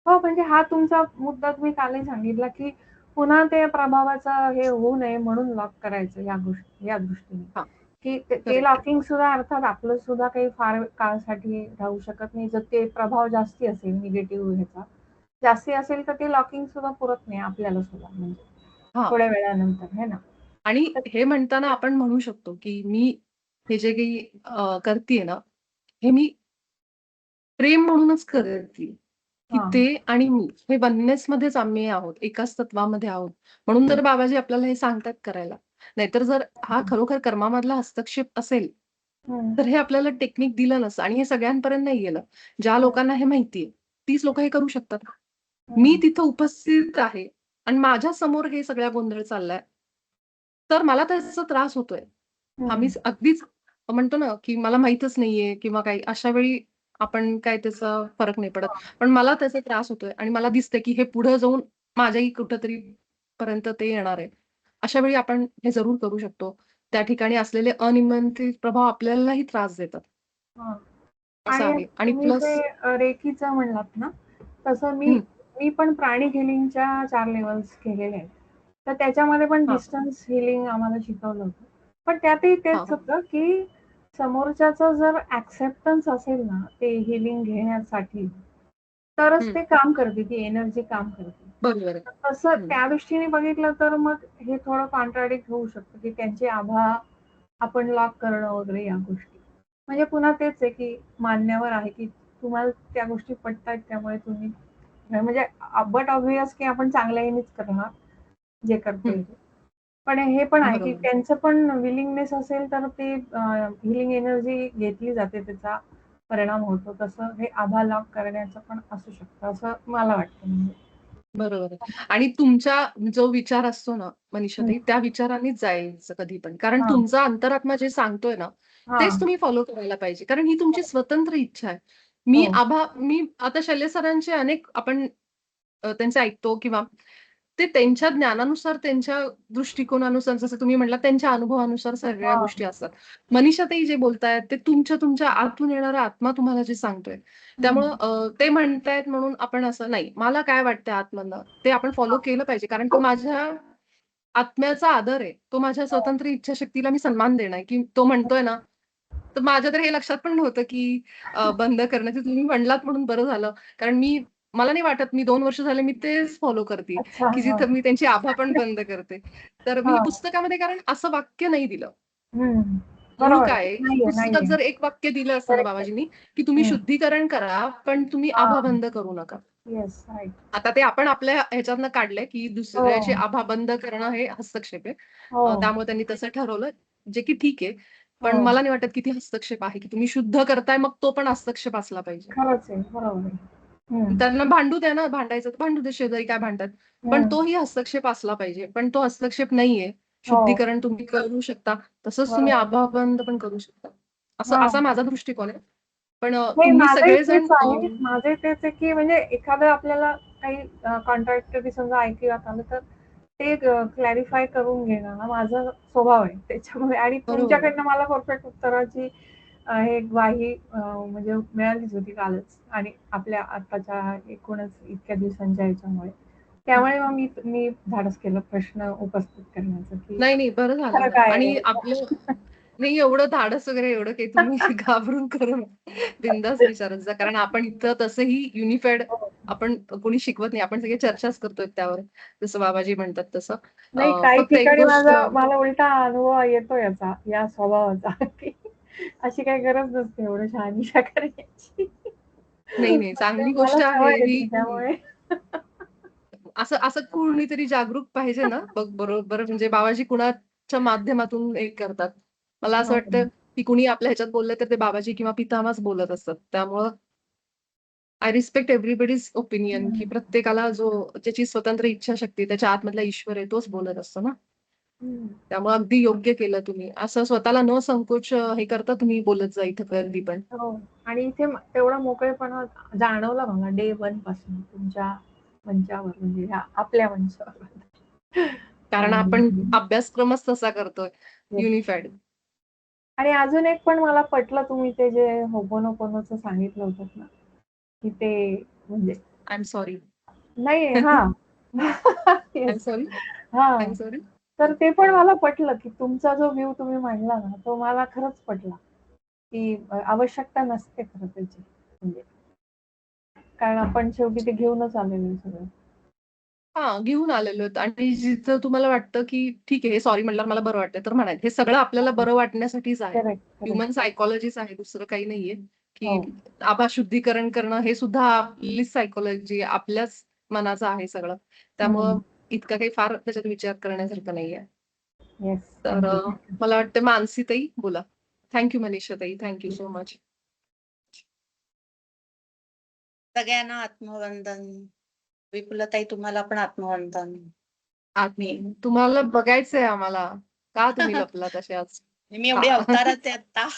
हो, म्हणजे हा तुमचा मुद्दा तुम्ही कालही सांगितला, की पुन्हा ते प्रभावाचं हे होऊ नये म्हणून लॉक करायचं या दृष्टीने, हां, की ते करेक्ट. लॉकिंग सुद्धा अर्थात आपलं सुद्धा काही फार काळासाठी राहू शकत नाही. जर ते प्रभाव जास्ती असेल निगेटिव्ह ह्याचा, जास्ती असेल तर ते लॉकिंग सुद्धा पुरत नाही आपल्याला सुद्धा म्हणजे हां. थोड्या वेळानंतर, है ना? आणि तर हे म्हणताना आपण म्हणू शकतो, की मी हे जे काही करतीये ना, हे मी प्रेम म्हणूनच करतीये, की हां. ते आणि मी हे वननेसमध्येच आम्ही आहोत, एकाच तत्वामध्ये आहोत. म्हणून तर बाबाजी आपल्याला हे सांगतात करायला. नाहीतर जर हा खरोखर कर्मामधला हस्तक्षेप असेल, हं, तर हे आपल्याला टेक्निक दिलं नसतं आणि हे सगळ्यांपर्यंत नाही गेलं. ज्या हं, लोकांना हे माहितीये, तीच लोकं हे करू शकतात. मी हं, तिथं उपस्थित आहे आणि माझ्या समोर हे सगळा गोंधळ चाललाय, तर मला त्याचा त्रास होतोय. हं, आम्ही अगदीच म्हणतो ना, की मला माहीतच नाहीये किंवा काही अशा वेळी आपण काय त्याचा फरक नाही पडत. पण मला त्याचा त्रास होतोय आणि मला दिसतंय, की हे पुढे जाऊन माझ्याही कुठेतरी पर्यंत ते येणार आहे. अशा वेळी आपण हे जरूर करू शकतो. त्या ठिकाणी असलेले अनियंत्रित प्रभाव आपल्यालाही त्रास देतात. हां. असं आणि आहे आणि तुम्ही प्लस जे रेकीचं म्हणलात ना, तसं मी हं, मी पण प्राणिक हिलिंगच्या 4 लेव्हल्स केलेल्या आहेत. तर त्याच्यामध्ये पण हां, डिस्टन्स हिलिंग आम्हाला शिकवलं होतं. पण त्यातही तेच हां, होतं, की समोरच्याचं जर एक्सेप्टन्स असेल ना, ते हिलिंग घेण्यासाठी, तरच हं, ते काम करते, ती एनर्जी काम करते. बरोबर आहे. तसं हं, त्या दृष्टीने बघितलं तर मग हे थोडं कॉन्ट्राडिक्ट होऊ शकतं, की त्यांचे आभाळ आपण लॉक करणं वगैरे या गोष्टी. म्हणजे पुन्हा तेच आहे, की मान्यवर आहे, की तुम्हाला त्या गोष्टी पटतायत त्यामुळे तुम्ही म्हणजे बट ऑब्व्हियस की आपण चांगल्या ह्यानेच करणार जे करतोय हं, ते. पण हे पण आहे, की बरोबर आहे. त्यांचं पण विलिंगनेस असेल तर ते हीलिंग एनर्जी घेतली जाते, त्याचा परिणाम होतो. तसं हे आभाळ लॉक करण्याचं पण असू शकतं, असं मला वाटतं म्हणजे. बरोबर आहे. आणि तुमचा जो विचार असतो ना, हं. मनीषाताई, त्या विचारानेच जायचं कधी पण. कारण हां, तुमचा अंतरात्मा जे सांगतोय ना, तेच हां. तुम्ही फॉलो करायला पाहिजे. कारण ही तुमची स्वतंत्र इच्छा आहे. हो. मी आता शल्य सरांचे अनेक आपण त्यांचे ऐकतो किंवा ते त्यांच्या ज्ञानानुसार, त्यांच्या दृष्टिकोनानुसार जसं तुम्ही म्हटलात त्यांच्या अनुभवानुसार सगळ्या हां. गोष्टी असतात. मनीषाताई जे बोलतायत ते तुमच्या आतून येणारा आत्मा तुम्हाला जे सांगतोय. हं. त्यामुळं ते म्हणतायत म्हणून आपण असं नाही. मला काय वाटतंय आतमधनं ते आपण फॉलो केलं पाहिजे. कारण तो माझ्या आत्म्याचा आदर आहे. तो माझ्या हो. स्वतंत्र इच्छाशक्तीला मी सन्मान देणार, की तो म्हणतोय ना, तर माझ्या तर हे लक्षात पण नव्हतं, की बंद करणं. ते तुम्ही म्हणलात म्हणून बरं झालं. कारण मला नाही वाटत मी 2 वर्ष झाले मी तेच फॉलो करते, अच्छा. की हां. जिथं मी त्यांची आभा पण बंद करते. तर मी हां. पुस्तकामध्ये कारण असं वाक्य नाही दिलं. हं. मूळ बरोबर काय आहे. आहे, की नाहीये, पुस्तकात नाहीये. जर एक वाक्य दिलं असतं ना करेक्ट आहे. बाबाजींनी, की तुम्ही हं. शुद्धीकरण करा, पण तुम्ही आभा हां. बंद करू नका. Yes, right. आता ते आपण आपल्या ह्याच्यातनं काढलंय, की हो. दुसऱ्याची आभा बंद करणं हे हस्तक्षेप आहे. हो. त्यामुळे त्यांनी तसं ठरवलं, जे की ठीक आहे. पण हो. मला नाही वाटत, की ती हस्तक्षेप आहे, की तुम्ही शुद्ध करताय, मग तो पण हस्तक्षेप असला पाहिजे. खरंच आहे. बरोबर आहे. हं. त्यांना भांडू द्या ना, भांडायचं तर भांडू दे, शेजारी काय भांडतात. पण हं. तोही हस्तक्षेप असला पाहिजे. पण तो हस्तक्षेप नाहीये. हो. शुद्धीकरण तुम्ही करू शकता. तसंच तुम्ही बरोबर. आभा बंद पण करू शकता. असा हां. माझा दृष्टिकोन आहे. पण नाही तुम्ही माझंही सगळेजण तेच आहे. माझंही तेच आहे, की म्हणजे एखादं आपल्याला काही कॉन्ट्राडिक्टरी समजा ऐकिवात आलं तर ते क्लॅरिफाय करून घेणं हा माझा स्वभाव आहे. त्याच्यामुळे आणि बरोबर आहे. तुमच्याकडनं मला परफेक्ट उत्तराची हे ग्वाही म्हणजे मिळालीच होती कालच आणि आपल्या आत्ताच्या एकूणच इतक्या दिवसांच्या ह्याच्यामुळे. हं. त्यामुळे मग मी धाडस केलं प्रश्न उपस्थित करण्याचं, की नाही, नाही. बरं झालं खरं ना काय आहे आणि आपलं नेमकं? नाही एवढं धाडस वगैरे एवढं काही तुम्ही घाबरून करू नका. बिनधास्त विचारत जा. कारण आपण इथं तसंही युनिफाईड हो. आपण कोणी शिकवत नाही. आपण सगळे चर्चाच करतोय त्यावर. जसं बाबाजी म्हणतात तसं. नाही, काही फक्त एक ठिकाणी गोष्ट मला उलटा अनुभव येतो याचा, या स्वभावाचा, की अशी काही गरज नसते एवढं शहानिशा करण्याची. नाही, नाही. म्हणजे चांगली मला गोष्ट सवय आहे आहे ही त्याच्यामुळे. असं असं कोणीतरी जागरूक पाहिजे ना, बरोबर म्हणजे बाबाजी कुणाच्या माध्यमातून हे करतात. मला असं हो. वाटतं, की कुणी आपल्या ह्याच्यात बोललं तर ते बाबाजी किंवा पितामहच बोलत असतात. त्यामुळं आय रिस्पेक्ट एव्हरीबडीज ओपिनियन, की हं. प्रत्येकाला ज्याची स्वतंत्र इच्छाशक्ती त्याच्या आतमधला ईश्वर आहे तोच बोलत असतो ना. हं. त्यामुळे अगदी योग्य केलं तुम्ही. असं स्वतःला न संकोच हे करता तुम्ही बोलत जा इथं कधी पण. हो. आणि इथे तेवढा मोकळेपणा जाणवला मला डे 1 पासून तुमच्या मंचावर म्हणजे ह्या आपल्या मंचावर. कारण आणि आपण अभ्यासक्रमच तसा करतोय येस. युनिफाईड. आणि अजून एक पण मला पटलं तुम्ही ते जे होपोनोपोनोचं सांगितलं होतंत ना, की ते म्हणजे आय एम सॉरी. नाही हां. I am yes. Sorry. I हां. Am sorry. तर ते पण मला पटलं, की तुमचा जो व्ह्यू तुम्ही मांडला ना, तो मला खरंच पटला, की आवश्यकता नसते खरं त्याची. म्हणजे कारण आपण शेवटी ते घेऊनच आलेलो आहे सगळं. हां, घेऊन आलेलो आहेत आणि जिथं तुम्हाला वाटतं, की ठीक आहे, हे सॉरी म्हटल्यावर मला बरं वाटतंय, तर म्हणायचं. हे सगळं आपल्याला बरं वाटण्यासाठीच आहे. Correct, correct. ह्युमन सायकॉलॉजीच आहे, दुसरं काही नाहीये, हो. की आभास शुद्धीकरण करणं हे सुद्धा आपलीच सायकॉलॉजी, आपल्याच मनाचं आहे सगळं. हं. त्यामुळं इतकं काही फार त्याच्यात विचार करण्यासारखं नाहीये. येस. तर अगदी. मला वाटतं मानसीताई बोला. थँक यू मनीषाताई. Thank you so much. सगळ्यांना आत्मवंदन. विपुलताई तुम्हाला पण आत्मवंदन. आम्ही तुम्हाला बघायचंय आम्हाला. का तुम्ही लपलात अशाच? मी एवढी हां. अवतारात आहे आता.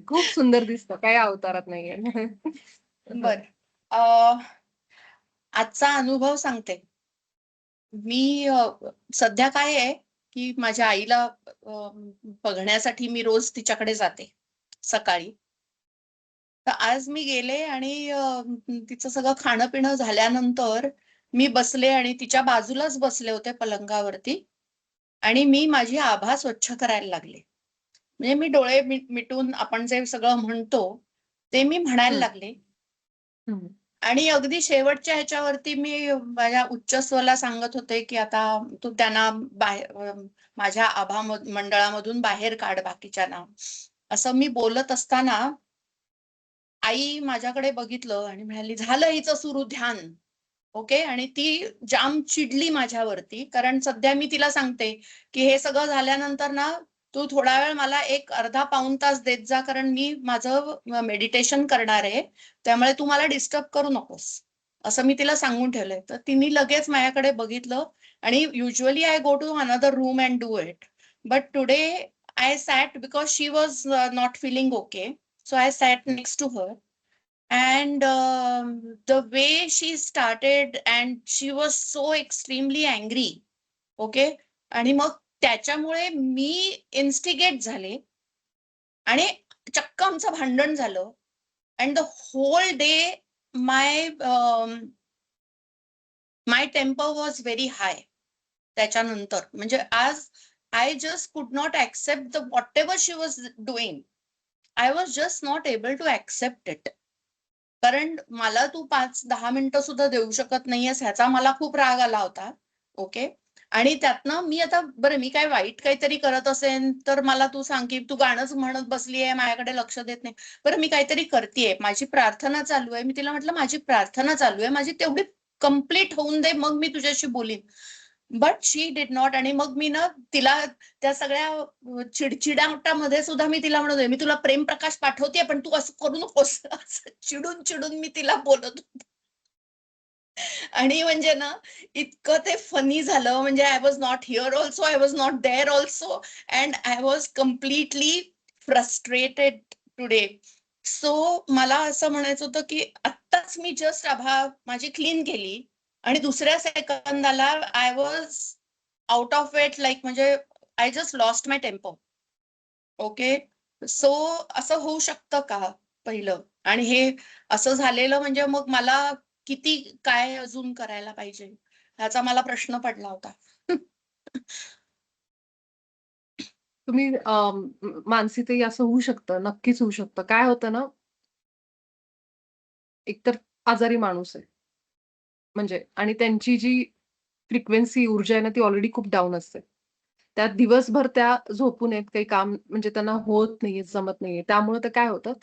खूप सुंदर दिसतं. काही अवतारात नाहीये. बर. आजचा अनुभव सांगते. मी सध्या काय आहे, की माझ्या आईला बघण्यासाठी मी रोज तिच्याकडे जाते सकाळी. तर आज मी गेले आणि तिचं सगळं खाणं पिणं झाल्यानंतर मी बसले आणि तिच्या बाजूलाच बसले होते पलंगावरती आणि मी माझी आभा स्वच्छ करायला लागले. म्हणजे मी डोळे मिटून आपण जे सगळं म्हणतो ते मी म्हणायला हं, लागले. हं. आणि अगदी शेवटच्या ह्याच्यावरती मी माझ्या उच्च स्वला सांगत होते, की आता तू त्यांना माझ्या आभा मंडळामधून बाहेर काढ बाकीच्यांना. असं मी बोलत असताना आई माझ्याकडे बघितलं आणि म्हणाली, "झालं हिचं सुरू ध्यान." ओके. आणि ती जाम चिडली माझ्यावरती. कारण सध्या मी तिला सांगते, की हे सगळं झाल्यानंतर ना, तू थोडा वेळ मला एक अर्धा पाऊण तास देत जा, कारण मी माझं मेडिटेशन करणार आहे. त्यामुळे तू मला डिस्टर्ब करू नकोस. असं मी तिला सांगून ठेवलंय. तर तिने लगेच माझ्याकडे बघितलं आणि usually I go to another room and do it. But today I sat because she was not feeling okay. So I sat next to her and the way she started and she was so extremely angry. Okay. आणि मग त्याच्यामुळे मी instigate झाले आणि चक्क आमचं भांडण झालं and the whole day my my temper was very high. त्याच्यानंतर म्हणजे आज I just could not accept the whatever she was doing. I was just not able to accept it. कारण मला तू 5-10 मिनिटं सुद्धा देऊ शकत नाहीयेस ह्याचा मला खूप राग आला होता. ओके. आणि त्यातनं मी आता बरं मी काय वाईट काहीतरी करत असेन तर मला तू सांग, की तू गाणंच म्हणत बसली आहे, माझ्याकडे लक्ष देत नाही. बरं मी काहीतरी करतीये, माझी प्रार्थना चालू आहे. मी तिला म्हटलं, "माझी प्रार्थना चालू आहे. माझी तेवढी कंप्लीट होऊन दे, मग मी तुझ्याशी बोलीन." But she did not. आणि मग मी ना तिला त्या सगळ्या चिडचिडाटामध्ये सुद्धा मी तिला म्हणत होते, "मी तुला प्रेम प्रकाश पाठवतेय, पण तू असं करू नकोस." असं चिडून मी तिला बोलत होते. आणि म्हणजे ना इतकं ते फनी झालं. म्हणजे I was not here also, I was not there also and I was completely frustrated today. So मला असं म्हणायचं होतं, की आत्ताच मी जस्ट आभा माझी क्लीन केली आणि दुसऱ्या सेकंदाला I was out of it, like म्हणजे I just lost my temper. Okay. So असं होऊ शकतं का पहिलं? आणि हे असं झालेलं म्हणजे मग मला किती काय अजून करायला पाहिजे? ह्याचा मला प्रश्न पडला होता. तुम्ही मानसीतही असं होऊ शकतं. नक्कीच होऊ शकतं. काय होतं ना, एकतर आजारी माणूस आहे. म्हणजे आणि त्यांची जी फ्रिक्वेन्सी, ऊर्जा आहे ना, ती ऑलरेडी खूप डाऊन असते. त्या दिवसभर त्या झोपून आहेत, काही काम म्हणजे त्यांना होत नाहीये, जमत नाहीये. त्यामुळे ते काय होतं,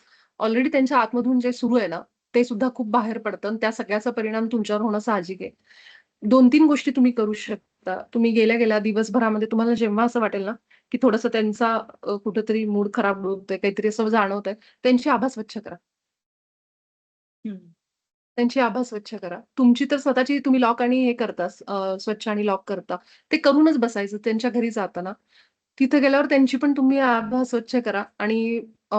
ऑलरेडी त्यांच्या आतमधून जे सुरू आहे ना, ते सुद्धा खूप बाहेर पडतं आणि त्या सगळ्याचा परिणाम तुमच्यावर होणं साहजिक आहे. 2-3 गोष्टी तुम्ही करू शकता. तुम्ही गेल्या-गेल्या दिवसभरामध्ये तुम्हाला जेव्हा असं वाटेल ना, की थोडंसं त्यांचा कुठेतरी मूड खराब होतोय, काहीतरी असं जाणवतंय, त्यांची आभा स्वच्छ करा. हं. त्यांची आभा स्वच्छ करा. तुमची तर स्वतःची तुम्ही लॉक आणि हे करता स्वच्छ आणि लॉक करता. ते करूनच बसायचं त्यांच्या घरी जाताना. तिथे गेल्यावर त्यांची पण तुम्ही आभा स्वच्छ करा आणि अ,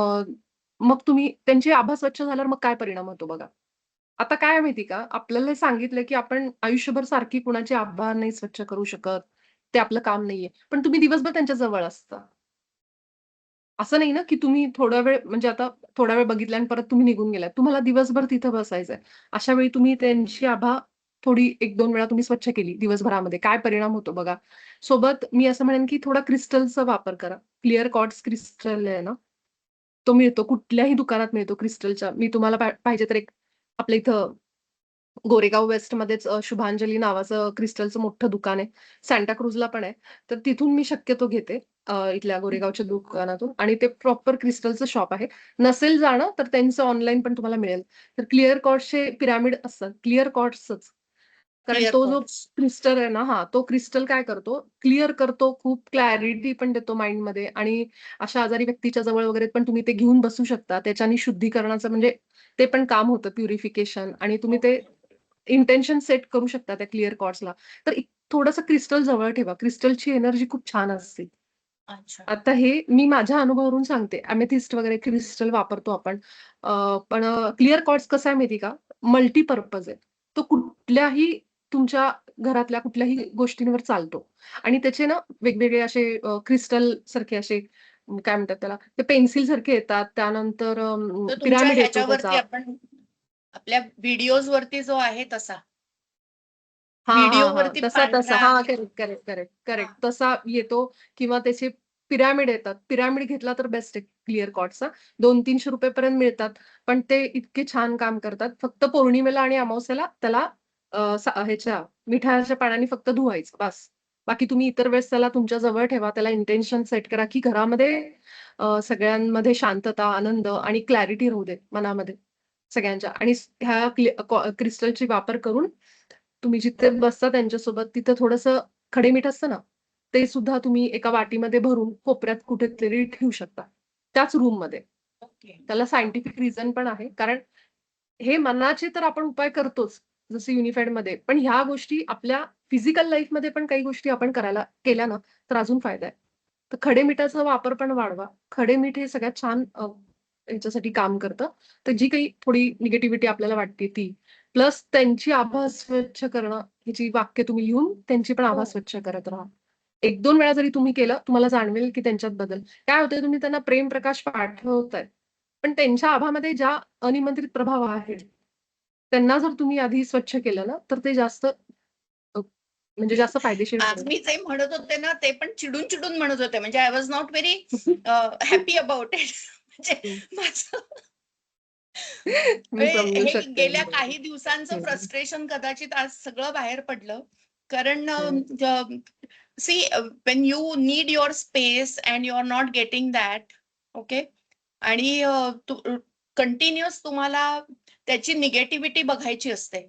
मग तुम्ही त्यांची आभा स्वच्छ झाल्यावर मग काय परिणाम होतो बघा. आता काय आहे माहिती का, आपल्याला हे सांगितलं की आपण आयुष्यभर सारखी कुणाची आभा नाही स्वच्छ करू शकत. ते आपलं काम नाहीये. पण तुम्ही दिवसभर त्यांच्या जवळ असता. असं नाही ना, की तुम्ही थोडा वेळ म्हणजे आता थोडा वेळ बघितला आणि परत तुम्ही निघून गेलात. तुम्हाला दिवसभर तिथं बसायचंय. अशा वेळी तुम्ही त्यांची आभा थोडी 1-2 वेळा तुम्ही स्वच्छ केली दिवसभरामध्ये. काय परिणाम होतो बघा. सोबत मी असं म्हणेन, की थोडा क्रिस्टलचा वापर करा. क्लिअर क्वार्ट्ज क्रिस्टल आहे ना, तो मिळतो. कुठल्याही दुकानात मिळतो क्रिस्टलच्या. मी तुम्हाला पाहिजे तर एक आपल्या इथं गोरेगाव वेस्टमध्येच शुभांजली नावाचं क्रिस्टलचं मोठं दुकान आहे. सांता क्रूझला पण आहे. तर तिथून मी शक्यतो घेते. इथल्या गोरेगावच्या दुकानातून आणि ते प्रॉपर क्रिस्टलचं शॉप आहे. नसेल जाणं तर त्यांचं ऑनलाईन पण तुम्हाला मिळेल. तर क्लिअर क्वार्ट्जचे पिरॅमिड असतात. क्लिअर क्वार्ट्जच. कारण क्लिअर तो जो कॉर्ड्स. क्रिस्टल आहे ना हां, तो क्रिस्टल काय करतो, क्लिअर करतो, खूप क्लॅरिटी पण देतो माइंडमध्ये आणि अशा आजारी व्यक्तीच्या जवळ वगैरे पण तुम्ही ते घेऊन बसू शकता. त्याच्याने शुद्धीकरणाचं म्हणजे ते पण काम होतं प्युरिफिकेशन आणि तुम्ही ते ओके. इंटेन्शन सेट करू शकता त्या क्लिअर क्वार्ट्जला. तर थोडंसं क्रिस्टल जवळ ठेवा. क्रिस्टलची एनर्जी खूप छान असते. अच्छा. आता हे मी माझ्या अनुभवावरून सांगते. अमेथिस्ट वगैरे क्रिस्टल वापरतो आपण. पण क्लिअर क्वार्ट्ज कसं आहे माहिती का? मल्टीपर्पज आहे. तो कुठल्याही तुमच्या घरातल्या कुठल्याही गोष्टींवर चालतो आणि त्याचे ना वेगवेगळे असे क्रिस्टल सारखे असे काय म्हणतात त्याला? ते पेन्सिल सारखे येतात. त्यानंतर तर तुमच्या पिरॅमिड येतो ह्याच्यावरती त्याचा. आपण आपल्या व्हिडिओज वरती जो आहे तसा हां, व्हिडिओ हां, हां. वरती तसा. पांढरा हां, आहे. करेक्ट, करेक्ट, करेक्ट, हा. करेक्ट. तसा येतो किंवा त्याचे पिरॅमिड येतात. पिरॅमिड घेतला तर बेस्ट आहे क्लिअर क्वार्ट्जचा. ₹200-300 पर्यंत मिळतात. पण ते इतके छान काम करतात. फक्त पौर्णिमेला आणि अमावास्येला त्याला ह्याच्या मिठाच्या पाण्याने फक्त धुवायचं बास. बाकी तुम्ही इतर वेळेस त्याला तुमच्या जवळ ठेवा. त्याला इंटेन्शन सेट करा, की घरामध्ये सगळ्यांमध्ये शांतता, आनंद आणि क्लॅरिटी राहू दे मनामध्ये सगळ्यांच्या आणि ह्या क्रिस्टलची वापर करून तुम्ही जिथे बसता त्यांच्यासोबत तिथं थोडंसं खडे मीठ असतं ना, ते सुद्धा तुम्ही एका वाटीमध्ये भरून कोपऱ्यात कुठेतरी ठेवू शकता. त्याच रूममध्ये. ओके. त्याला सायंटिफिक रिझन पण आहे. कारण हे मनाचे तर आपण उपाय करतोच, जसं युनिफाईडमध्ये. पण ह्या गोष्टी आपल्या फिजिकल लाईफमध्ये पण काही गोष्टी आपण केल्या ना, तर अजून फायदा आहे. तर खडे मिठाचा वापर पण वाढवा. खडे मीठ हे सगळ्यात छान याच्यासाठी काम करतं. तर जी काही थोडी निगेटिव्हिटी आपल्याला वाटते ती. प्लस त्यांची आभा स्वच्छ करणं, ह्याची वाक्य तुम्ही लिहून त्यांची पण आभा हो. स्वच्छ करत राहा. 1-2 वेळा जरी तुम्ही केलं, तुम्हाला जाणवेल की त्यांच्यात बदल. काय होतंय तुम्ही त्यांना प्रेमप्रकाश पाठवताय. पण त्यांच्या आभामध्ये ज्या अनिमंत्रित प्रभाव आहेत, त्यांना जर तुम्ही आधी स्वच्छ केलं ना, तर ते जास्त म्हणजे जास्त फायदेशीर आज ठरेल. मी जे म्हणत होते ना ते पण चिडून म्हणत होते. म्हणजे I was not very happy about it. म्हणजे माझं मी समजू हे शकते. गेल्या काही दिवसांचं हं. फ्रस्ट्रेशन कदाचित आज सगळं बाहेर पडलं. कारण हं. See when you need your space and you are not getting that, okay, आणि कंटिन्युअस तुम्हाला त्याची निगेटिव्हिटी बघायची असते.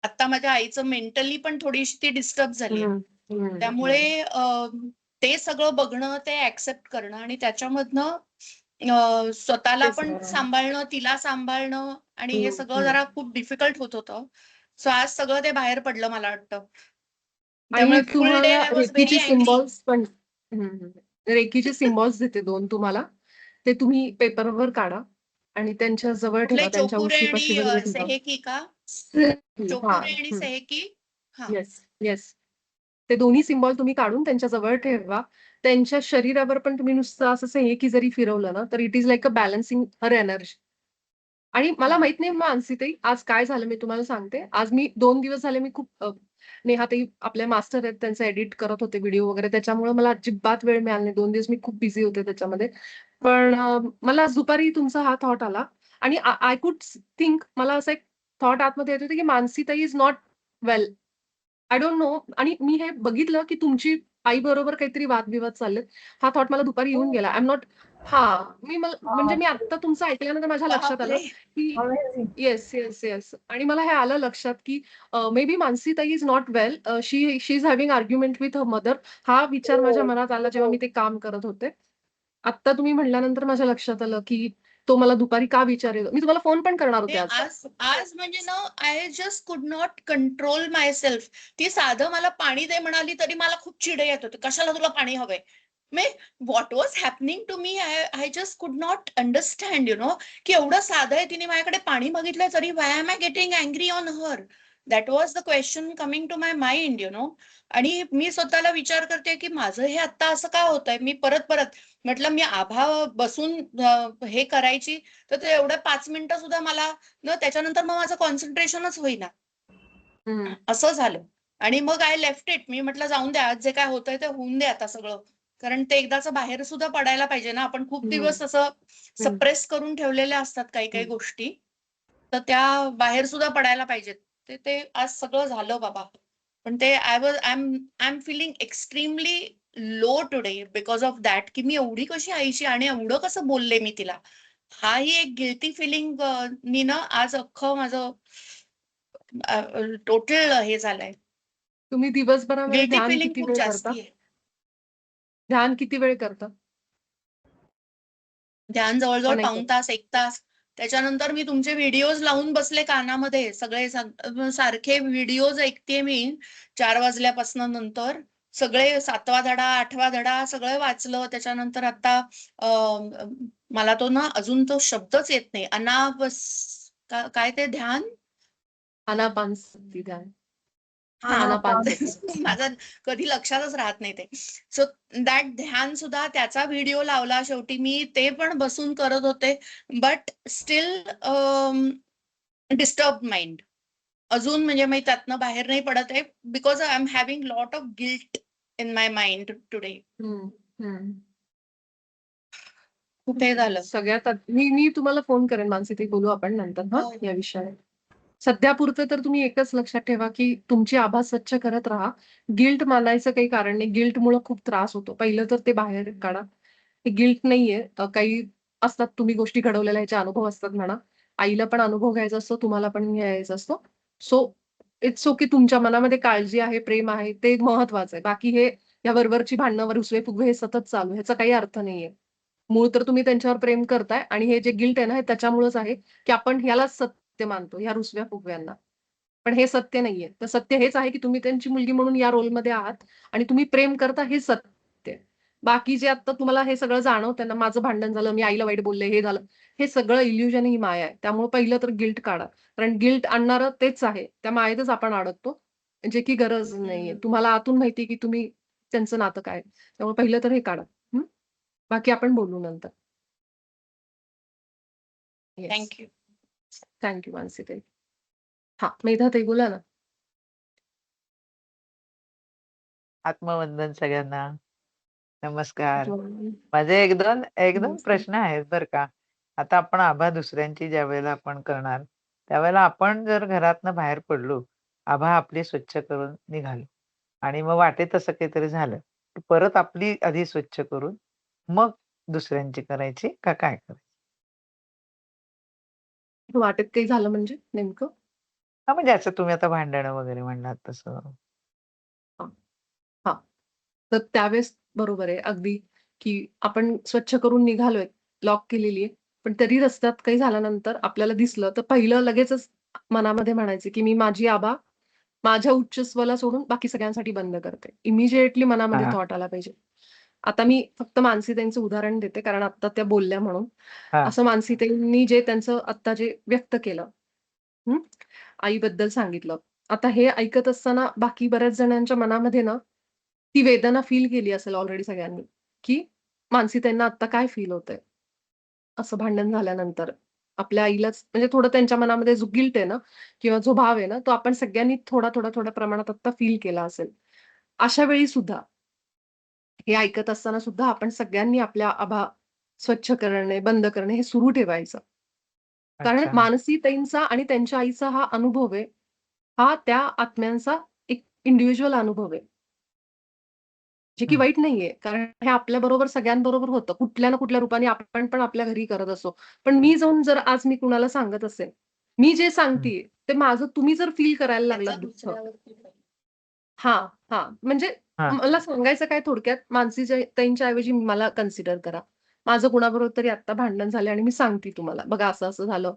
आता माझ्या आईचं मेंटली पण थोडीशी ती डिस्टर्ब झाली. हं, हं, हं. त्यामुळे ते सगळं बघणं, ते ॲक्सेप्ट करणं आणि त्याच्यामधनं स्वतःला तेच पण ना. सांभाळणं, तिला सांभाळणं आणि हे हं, सगळं हं. जरा खूप डिफिकल्ट होत होतं. सो आज सगळं ते बाहेर पडलं मला वाटतं. आणि त्यामुळे फुल डे तुम्हाला आय वॉज व्हेरी रेकीचे अँग्री. सिम्बॉल्स पण हं, हं. रेकीचे सिम्बॉल्स देते 2 तुम्हाला. ते तुम्ही पेपरवर काढा आणि त्यांच्या जवळ कुठले ठेवा. त्यांच्या चोकुरे आणि उशीपाशी वगैरे ठेवा. सेहेकी का? हां. चोकुरे आणि हं. सेहेकी? हां. Yes, yes. ते दोन्ही सिम्बॉल तुम्ही काढून त्यांच्या जवळ ठेवा. त्यांच्या शरीरावर पण तुम्ही नुसतं असं सहेकी जरी फिरवलं ना, तर it is like a balancing her energy. आणि मला हां. माहीत नाही मानसीताई, आज काय झालं मी तुम्हाला सांगते. आज मी 2 दिवस झाले मी खूप नेहाताई आपल्या मास्टर आहेत त्यांचं एडिट करत होते व्हिडिओ वगैरे त्याच्यामुळे मला अजिबात वेळ मिळाला नाही. 2 दिवस मी खूप बिझी होते त्याच्यामध्ये. पण मला आज दुपारी तुमचा हा थॉट आला आणि आय कुड थिंक मला असा एक थॉट आतमध्ये येत होते, की मानसीताई is not well. I don't know आणि मी हे बघितलं, की तुमची आईबरोबर काहीतरी वादविवाद चाललेत. हा थॉट मला दुपारी येऊन ओह! गेला. आय एम नॉट हां, म्हणजे मी आत्ता तुमचं ऐकल्यानंतर माझ्या लक्षात आलं, बापरे! की अमेझिंग. Yes, yes, yes. आणि मला हे आलं लक्षात, की मे बी मानसीताई is not well. She is having argument with her mother. हा विचार माझ्या हो, मनात आला जेव्हा मी ते काम करत होते. आत्ता तुम्ही म्हटल्यानंतर माझ्या लक्षात आलं, की तो मला दुपारी का विचारेल? मी तुम्हाला फोन पण करणार होते हे आज. आज आज म्हणजे ना I just could not control my self. ती साधं मला पाणी दे म्हणाली तरी मला खूप चिड येत होते. कशाला तुला पाणी हवंय? May what was happening to me, I just could not understand की एवढं साधं आहे, तिने माझ्याकडे पाणी मागितलं तरी why am I getting angry on her. That was the question coming to my mind आणि मी स्वतःला विचार करते की माझं हे आता असं का होतंय. मी परत परत म्हटलं मी आभा बसून हे करायची तर ते एवढं 5 मिनिटं सुद्धा मला त्याच्यानंतर मग माझं कॉन्सन्ट्रेशनच होईना. हम्म. असं झालं आणि मग आय लेफ्ट इट. मी म्हटलं जाऊन द्या, आज जे काय होतंय ते होऊन दे आता सगळं. कारण ते एकदाचं बाहेर सुद्धा पडायला पाहिजे ना. आपण खूप हम्म. दिवस असं हम्म. सप्रेस करून ठेवलेल्या असतात काही काही हम्म. गोष्टी, तर त्या बाहेर सुद्धा पडायला पाहिजेत. ते आज सगळं झालं बाबा. पण ते I am feeling extremely low today because of that, की मी एवढी कशी आईशी आणि एवढं कसं बोलले मी तिला. हाही एक गिल्टी फिलिंग नी ना आज अख्खं माझं टोटल हे झालंय. तुम्ही दिवसभरामध्ये गिल्टी ध्यान फिलिंग किती खूप वेळ करता? जास्ती आहे. ध्यान किती वेळ करता? ध्यान जवळजवळ नाही पाऊण करत. तास 1 तास. त्याच्यानंतर मी तुमचे व्हिडिओज लावून बसले कानामध्ये. सगळे सारखे व्हिडिओज ऐकतेय मी 4 वाजल्यापासून नंतर. सगळे 7वा धडा 8वा धडा सगळं वाचलं. त्याच्यानंतर आता मला तो ना अजून तो शब्दच येत नाही. काय ते ध्यान? आनापानसती ध्यान. हा आनापानसती. माझं कधी लक्षातच राहत नाही ते. सो दॅट ध्यान सुद्धा त्याचा व्हिडिओ लावला शेवटी मी. ते पण बसून करत होते. But still disturb mind. अजून म्हणजे मी त्यातनं बाहेर नाही पडत आहे. Because I am having lot of guilt in my mind today. हम्म. हम्म. ते झालं. सगळ्यात मी तुम्हाला फोन करेन मानसी, बोलू आपण नंतर हा हो. या विषयावर. सध्यापुरतं तर तुम्ही एकच लक्षात ठेवा की तुमची आभा स्वच्छ करत राहा. गिल्ट मानायचं काही कारण नाही. गिल्टमुळे खूप त्रास होतो. पहिलं तर ते बाहेर काढा. हे गिल्ट नाहीये. काही असतात तुम्ही गोष्टी घडवलेल्या ह्याचे अनुभव असतात म्हणा. आईला पण अनुभव घ्यायचा असतो, तुम्हाला पण घ्यायचा असतो. So it's okay. तुमच्या मनामध्ये काळजी आहे, प्रेम आहे, ते महत्वाचं आहे. बाकी हे या वरवरची भांडणं, रुसवे फुगवे हे सतत चालू, ह्याचा काही अर्थ नाहीये. मूळ तर तुम्ही त्यांच्यावर प्रेम करताय आणि हे जे गिल्ट आहे ना, हे त्याच्यामुळेच आहे की आपण ह्यालाच सत्य मानतो, ह्या रुसव्या फुगव्यांना. पण हे सत्य नाहीये. तर सत्य हेच आहे की तुम्ही त्यांची मुलगी म्हणून या रोलमध्ये आहात आणि तुम्ही प्रेम करता, हे सत्य आहे. बाकी जे आता तुम्हाला हे सगळं जाणवतंय ना, माझं भांडण झालं, मी आईला वाईट बोलले, हे झालं, हे सगळं इल्युजन, ही माया आहे. त्यामुळे पहिलं तर गिल्ट काढा. कारण गिल्ट आणणारं तेच आहे. त्या मायेतच आपण अडकतो, जे की गरज नाहीये. तुम्हाला आतून माहिती की तुम्ही त्यांचं नातं काय. त्यामुळे पहिलं तर हे काढा. बाकी आपण बोलू नंतर. येस. थँक्यू. थँक्यू मानसीताई. हा, मेधाताई बोला ना. आत्मवंदन सगळ्यांना. नमस्कार. माझे एकदम प्रश्न आहेत बरं का. आता आपण आभा दुसऱ्यांची ज्यावेळेला आपण करणार, त्यावेळेला आपण जर घरातनं बाहेर पडलो, आभा आपली स्वच्छ करून निघालो आणि मग वाटेत असं काहीतरी झालं, की परत आपली आधी स्वच्छ करून मग दुसऱ्यांची करायची का काय करायची? वाटेत काही झालं म्हणजे नेमकं? हां, म्हणजे असं तुम्ही आता भांडणं वगैरे म्हणलात तसं. हां. तर त्यावेळेस बरोबर आहे अगदी, की आपण स्वच्छ करून निघालोय, लॉक केलेली आहे. पण तरी रस्त्यात काही झाल्यानंतर आपल्याला दिसलं, तर पहिलं लगेचच मनामध्ये म्हणायचं, की मी माझी आभा माझ्या उच्च स्वला सोडून बाकी सगळ्यांसाठी बंद करते. इमिडिएटली मनामध्ये हां, थॉट आला पाहिजे. आता मी फक्त मानसीताईंचं उदाहरण देते, कारण आत्ता त्या बोलल्या म्हणून. हां. असं मानसीताईंनी जे त्यांचं आत्ता जे व्यक्त केलं, आईबद्दल सांगितलं. आता हे ऐकत असताना बाकी बऱ्याच जणांच्या मनामध्ये ना, ती वेदना फील केली असेल ऑलरेडी सगळ्यांनी, की मानसीताईंना आत्ता काय फील होतंय? असं भांडण झाल्यानंतर. आपल्या आईलाच म्हणजे थोडं त्यांच्या मनामध्ये जो गिल्ट आहे ना किंवा जो भाव आहे ना, तो आपण सगळ्यांनी थोड्या प्रमाणात आत्ता फील केला असेल. अशा वेळी सुद्धा हे ऐकत असताना सुद्धा आपण सगळ्यांनी आपल्या आभा स्वच्छ करणे, बंद करणे हे सुरू ठेवायचं. कारण अच्छा. मानसीताईंचा आणि त्यांच्या आईचा हा अनुभव आहे. हा त्या आत्म्यांचा एक इंडिव्हिज्युअल अनुभव आहे. जे की हं, वाईट नाहीये. कारण हे आपल्याबरोबर सगळ्यांबरोबर होतं. कुठल्या ना कुठल्या रूपाने आपण पण आपल्या घरी करत असतो. पण मी जाऊन जर आज मी कुणाला सांगत असेल, मी जे हं. सांगतेय ते माझं तुम्ही जर फील करायला त्याचा लागलात दुःख. दुसऱ्यावरती हां, हां. म्हणजे हां. मला सांगायचं काय थोडक्यात, ताईंच्या ऐवजी मला कन्सिडर करा. माझं कुणाबरोबर तरी आता भांडण झालं आणि मी सांगते तुम्हाला, बघा असं-असं झालं.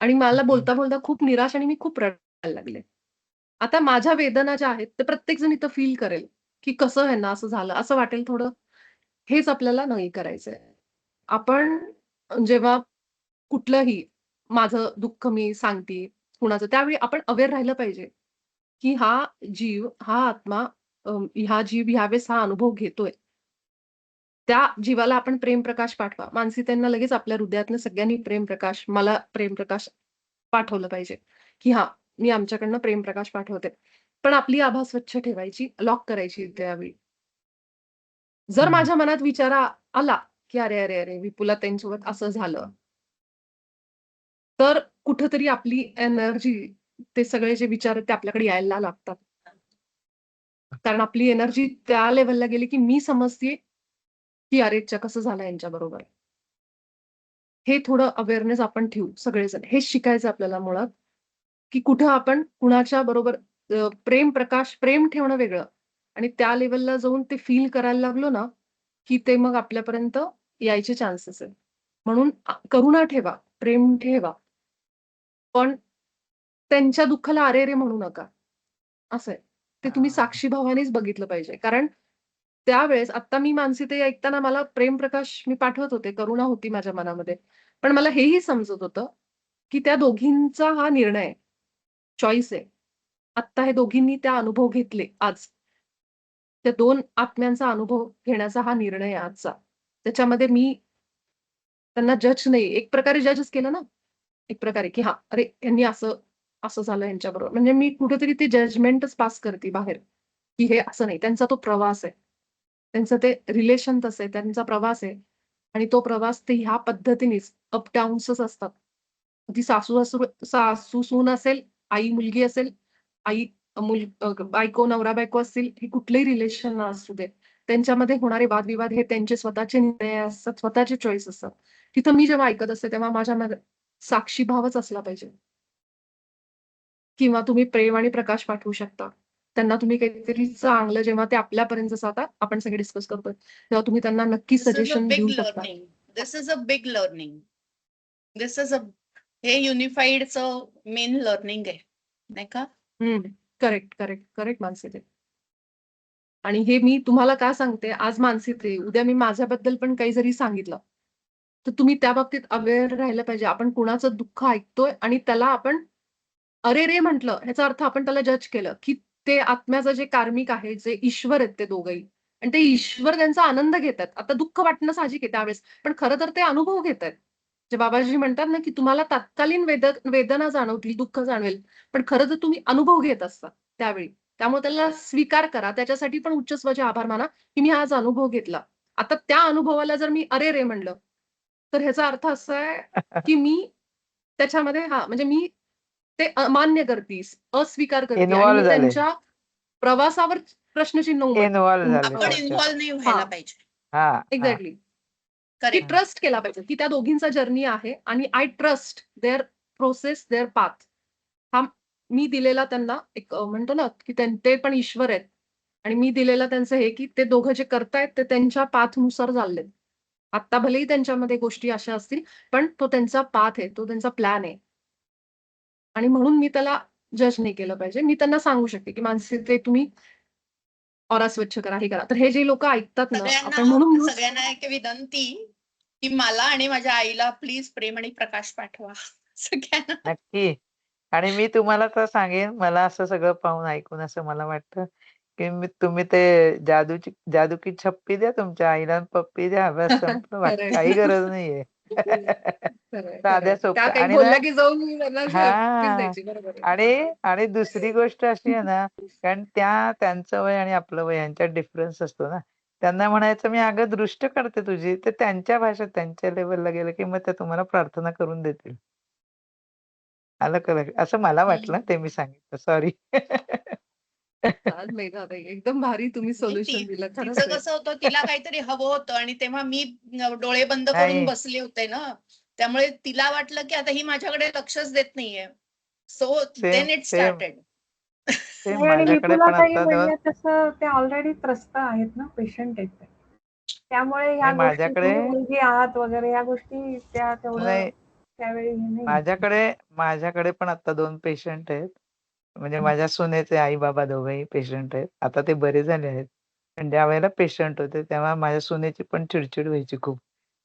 आणि मला बोलता-बोलता खूप निराश आणि मी खूप रडायला लागले. आता माझ्या वेदना ज्या आहेत, ते प्रत्येक जण इथं फील करेल, की कसं ह्यांना असं झालं, असं वाटेल थोडं. हेच आपल्याला नाही करायचंय. आपण जेव्हा कुठलंही माझं दुःख मी सांगते कुणाचं, त्यावेळी आपण अवेअर राहिलं पाहिजे, की हा जीव, हा आत्मा, हा जीव ह्यावेळेस हा अनुभव घेतोय. त्या जीवाला आपण प्रेमप्रकाश पाठवा. मानसीतेना लगेच आपल्या हृदयातनं सगळ्यांनी प्रेमप्रकाश, मला प्रेमप्रकाश पाठवलं पाहिजे, की हां, मी आमच्याकडनं प्रेमप्रकाश पाठवते. पण आपली आभा स्वच्छ ठेवायची, लॉक करायची त्यावेळी. जर हं. माझ्या मनात विचार आला, की "अरे, अरे, अरे, विपुला ताईंसोबत असं झालं." तर कुठेतरी आपली एनर्जी, ते सगळे जे विचार आहेत ते आपल्याकडे यायला लागतात. कारण आपली एनर्जी त्या लेव्हलला गेली, की मी समजतेय, की "अरेच्चा, कसं झालं यांच्याबरोबर." हे थोडं अवेअरनेस आपण ठेवू सगळेजण. हेच शिकायचं आपल्याला मुळात, की कुठं आपण कुणाच्या बरोबर प्रेम ठेवणं वेगळं आणि त्या लेव्हलला जाऊन ते फील करायला लागलो ना, की ते मग आपल्यापर्यंत यायचे चान्सेस आहेत. म्हणून करुणा ठेवा, प्रेम ठेवा. पण त्यांच्या दुःखाला अरेरे म्हणू नका. असं आहे. ते तुम्ही हां. साक्षीभावानेच बघितलं पाहिजे. कारण त्यावेळेस आता मी मानसी ते ऐकताना मला प्रेमप्रकाश मी पाठवत होते, करुणा होती माझ्या मनामध्ये. पण मला हेही समजत होतं, की त्या दोघींचा हा निर्णय आहे, चॉईस आहे. आत्ता हे दोघींनी त्या अनुभव घेतले आज. त्या 2 आत्म्यांचा अनुभव घेण्याचा हा निर्णय आहे आजचा. त्याच्यामध्ये मी त्यांना जज नाही, एक प्रकारे जजच केलं ना, एक प्रकारे, की हां, अरे यांनी असं, असं झालं यांच्याबरोबर. म्हणजे मी कुठेतरी ते जजमेंटच पास करते बाहेर, की हे असं नाही. त्यांचा तो प्रवास आहे. त्यांचं ते रिलेशन तसं आहे, त्यांचा प्रवास आहे आणि तो प्रवास ते ह्या पद्धतीनेच अप डाउन्सच असतात. ती सासू-सून असेल, आई-मुलगी असेल, आई बायको, नवरा-बायको असतील, हे कुठलंही रिलेशन असू दे. त्यांच्यामध्ये होणारे वादविवाद हे त्यांचे स्वतःचे निर्णय असतात, स्वतःचे चॉईस असतात. तिथं मी जेव्हा ऐकत असते, तेव्हा माझ्यामध्ये साक्षीभावच असला पाहिजे. किंवा तुम्ही प्रेम आणि प्रकाश पाठवू शकता. त्यांना तुम्ही काहीतरी चांगलं जेव्हा ते आपल्यापर्यंत जसं आता आपण सगळे डिस्कस करतोय, तेव्हा तुम्ही त्यांना नक्की दिस इज अ सजेशन बिग देऊ शकता. Learning. This is a big learning. This is a हे युनिफाईडचं मेन लर्निंग आहे. नाही का? हं. करेक्ट, करेक्ट, करेक्ट मानसी ते. आणि हे मी तुम्हाला का सांगते, आज मानसी ते, उद्या मी माझ्याबद्दल पण काही जरी सांगितलं, तर तुम्ही त्या बाबतीत अवेअर राहिलं पाहिजे. आपण कुणाचं दुःख ऐकतोय आणि त्याला आपण अरे रे म्हटलं, ह्याचा अर्थ आपण त्याला जज केलं, की ते आत्म्याचं जे कार्मिक आहे, जे ईश्वर आहेत ते दोघंही आणि ते ईश्वर त्यांचा आनंद घेतात. आता दुःख वाटणं साहजिक आहे त्यावेळेस, पण खरं तर ते अनुभव घेतायत. जे बाबाजी म्हणतात ना, की तुम्हाला तात्कालीन वेदना जाणवतील, दुःख जाणवेल, पण खरं तर तुम्ही अनुभव घेत असता त्यावेळी. त्यामुळे त्याला स्वीकार करा. त्याच्यासाठी पण उच्च स्वराचे आभार माना, की मी हा आज अनुभव घेतला. आता त्या अनुभवाला जर मी अरे रे म्हणलं, तर ह्याचा अर्थ असा आहे, की मी त्याच्यामध्ये म्हणजे मी ते अमान्य करतीस, अस्वीकार करते आणि मी इन्व्हॉल्व झाले. त्यांच्या प्रवासावर प्रश्नचिन्ह इन्व्हॉल्व झाले आपण त्यांच्यात. इन्व्हॉल्व नाही व्हायला हां, पाहिजे. हां, हां. एक्झॅक्टली. की करेक्ट. ट्रस्ट केला पाहिजे, की त्या दोघींचा जर्नी आहे आणि I trust their process, their path. हा मी दिलेला त्यांना एक म्हणतो ना, की ते पण ईश्वर आहेत आणि मी दिलेलं त्यांचं हे, की ते दोघं जे करतायत ते त्यांच्या पाथनुसार चाललेत. आत्ता भलेही त्यांच्यामध्ये गोष्टी अशा असतील, पण तो त्यांचा पाथ आहे, तो त्यांचा प्लॅन आहे. आणि म्हणून मी त्याला जज नाही केलं पाहिजे. मी त्यांना सांगू शकते, की मानसी ते तुम्ही ऑरा स्वच्छ करा, हे करा. तर हे जे लोकं ऐकतात ना, आपण म्हणून सगळ्यांना एक विनंती, की मला आणि माझ्या आईला प्लीज प्रेम आणि प्रकाश पाठवा. सगळ्यांना. नक्की. आणि मी तुम्हाला तर सांगेन, मला असं सगळं पाहून ऐकून असं मला वाटतं, की तुम्ही ते जादू की छप्पी द्या तुमच्या आईला आणि पप्पी द्या. बस संपलं. बाकी खरंय. काही गरज नाहीये. खरंय, साध्या खरंय. त्या सोप्या काही आणि ना बोलल्या की जाऊन मी त्यांना शपथच हां. द्यायची. बरोबर आणि आहे. आणि दुसरी गोष्ट अशी आहे ना, कारण त्यांचं वय आणि आपलं वय यांच्यात डिफरन्स असतो ना. त्यांना म्हणायचं, "मी अगं दृष्ट करते तुझी." तर त्यांच्या भाषेत त्यांच्या लेव्हलला गेलं, की मग ते तुम्हाला प्रार्थना करून देतील. आलं का लक्षात? असं मला वाटलं ते मी सांगितलं. सॉरी. छान मेघाताई. एकदम भारी तुम्ही नाही सोल्युशन दिलं. तिचं खरंच आहे. कसं होतं, तिला काहीतरी हवं होतं आणि तेव्हा मी डोळे बंद करून नाही. बसले होते ना. त्यामुळे तिला वाटलं, की आता ही माझ्याकडे लक्षच देत नाहीये. So same, then it same, started. Same नाही आणि माझ्याकडे पण विपुलाताई आता 2 म्हणजे तसं ते ऑलरेडी त्रस्त आहेत ना, पेशंट आहेत ते. त्यामुळे ह्या नाही गोष्टी माझ्याकडे तुम्ही मुलगी आहात वगैरे ह्या गोष्टी त्या तेवढं नाही त्यावेळी हे नाही होत. माझ्याकडे पण आता 2 पेशंट आहेत. म्हणजे माझ्या सुनेचे आई-बाबा दोघंही पेशंट आहेत. आता ते बरे झाले आहेत. पण ज्यावेळेला पेशंट होते तेव्हा माझ्या सुनेची पण चिड व्हायची खूप.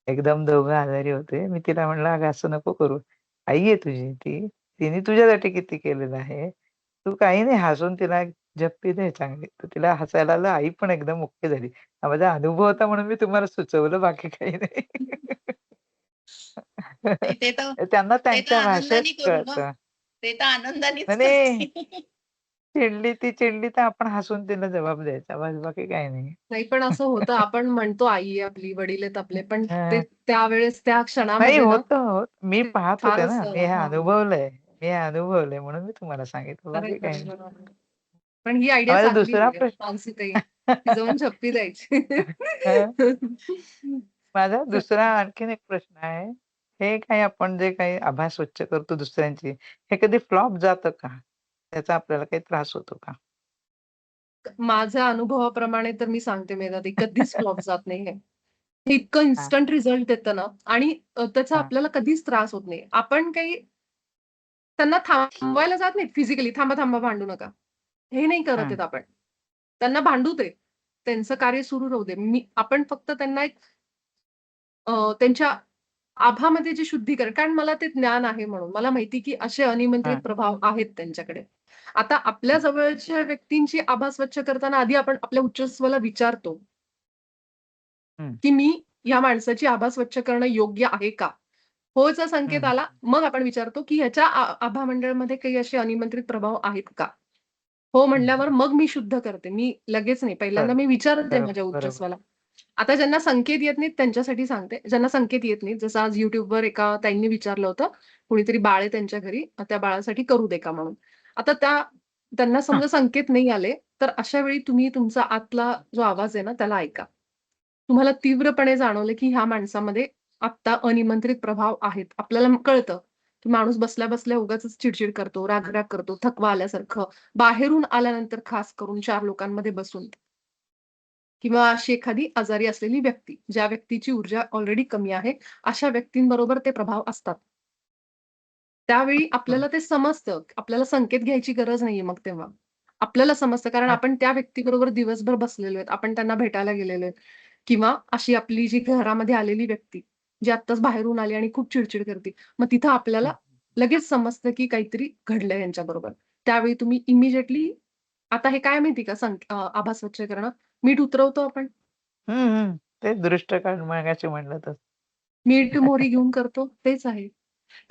एकदम दोघं आजारी होते. मी तिला म्हणलं, "अगं असं नको करू. आई आहे तुझी ती. तिने तुझ्यासाठी किती केलेलं आहे. तू काही नाही हसून तिला झप्पी दे चांगली." तर तिला हसायला आलं. आई पण एकदम ओके झाली. हा माझा अनुभव होता म्हणून मी तुम्हाला सुचवलं बाकी काही नाही. नाही ते तर त्यांना ते तर त्यांच्या भाषेत आनंदाने करू ना. कळतं. ते तर आनंदानेच नाही, करते. चिडली तर आपण हसून तिला जबाब द्यायचा. बस बाकी काही नाही. नाही पण असं होतं आपण म्हणतो आई आहे आपली, वडील आहेत आपले, पण ते हां. त्यावेळेस त्या नाही क्षणामध्ये ना होतं. मी ते पाहत होते फारच ना. मी हे हां. अनुभवलंय. म्हणून मी तुम्हाला सांगितलं. बाकी करेक्ट, काही करेक्ट. नाही. बरोबर. पण ही आयडिया माझा चांगली दुसरा आहे प्रश्न मानसीताई. ती जाऊन झप्पी द्यायची. हं, माझा दुसरा आणखीन एक प्रश्न आहे. हे काही आपण जे काही आभास स्वच्छ करतो दुसऱ्यांची, हे कधी फ्लॉप जातं का? त्याचा आपल्याला काही त्रास होतो का? माझ्या अनुभवाप्रमाणे तर मी सांगते मेधाताई कधीच फ्लॉप जात नाहीये. हे इतकं हां, इन्स्टंट रिझल्ट देतं ना आणि त्याचा हां, आपल्याला कधीच त्रास होत नाही. आपण काही त्यांना थांबवायला जात नाहीत फिजिकली, "थांबा, थांबा, भांडू नका." हे नाही करत हां, आहेत आपण. त्यांना भांडू दे. त्यांचं कार्य सुरू राहू दे. आपण फक्त त्यांना एक त्यांच्या आभामध्ये जे शुद्धीकरण कारण मला ते ज्ञान आहे म्हणून. मला माहिती की असे अनिमंत्रित हां, प्रभाव आहेत त्यांच्याकडे. आता आपल्या जवळच्या व्यक्तींची आभा स्वच्छ करताना आधी आपण आपल्या उच्चस्वला विचारतो, हं, की मी या माणसाची आभा स्वच्छ करणं योग्य आहे का? होचा संकेत हं, आला, मग आपण विचारतो, की ह्याच्या आभा मंडळामध्ये काही असे अनिमंत्रित प्रभाव आहेत का? हो हं. म्हणल्यावर मग मी शुद्ध करते. मी लगेच नाही. पहिल्यांदा बरं. मी विचारते बरोबर, माझ्या बरोबर. उच्चस्वला. आता ज्यांना संकेत येत नाहीत त्यांच्यासाठी सांगते. ज्यांना संकेत येत नाहीत, जसं आज YouTubeवर एका ताईंनी विचारलं होतं, कुणीतरी बाळ आहे त्यांच्या घरी, त्या बाळासाठी करू दे का म्हणून. आता त्यांना हां, समजा संकेत नाही आले, तर अशा वेळी तुम्ही तुमचा आतला जो आवाज आहे ना, त्याला ऐका. तुम्हाला तीव्रपणे जाणवलं, की ह्या माणसामध्ये आत्ता अनिमंत्रित प्रभाव आहेत. आपल्याला कळतं, की माणूस बसल्या-बसल्या उगाचच चिड करतो, राग-राग करतो, थकवा आल्यासारखं. बाहेरून आल्यानंतर खास करून 4 लोकांमध्ये बसून किंवा अशी एखादी आजारी असलेली व्यक्ती, ज्या व्यक्तीची ऊर्जा ऑलरेडी कमी आहे, अशा व्यक्तींबरोबर ते प्रभाव असतात. त्यावेळी हं. आपल्याला ते समजतं. आपल्याला संकेत घ्यायची गरज नाहीये मग तेव्हा. आपल्याला समजतं कारण हां, आपण त्या व्यक्तीबरोबर दिवसभर बसलेलो आहेत. आपण त्यांना भेटायला गेलेलो आहेत किंवा अशी आपली जी घरामध्ये आलेली व्यक्ती, जी आत्ताच बाहेरून आली आणि खूप चिड करते. मग तिथं आपल्याला हं, लगेच समजतं, की काहीतरी घडलंय यांच्याबरोबर. त्यावेळी तुम्ही इमिडिएटली आता हे काय माहिती का आभा स्वच्छ करणं, मीठ उतरवतो आपण. हं, हं. ते दृष्ट काढ मगाशी म्हणलं तसं. मीठ मोहरी घेऊन करतो तेच आहे.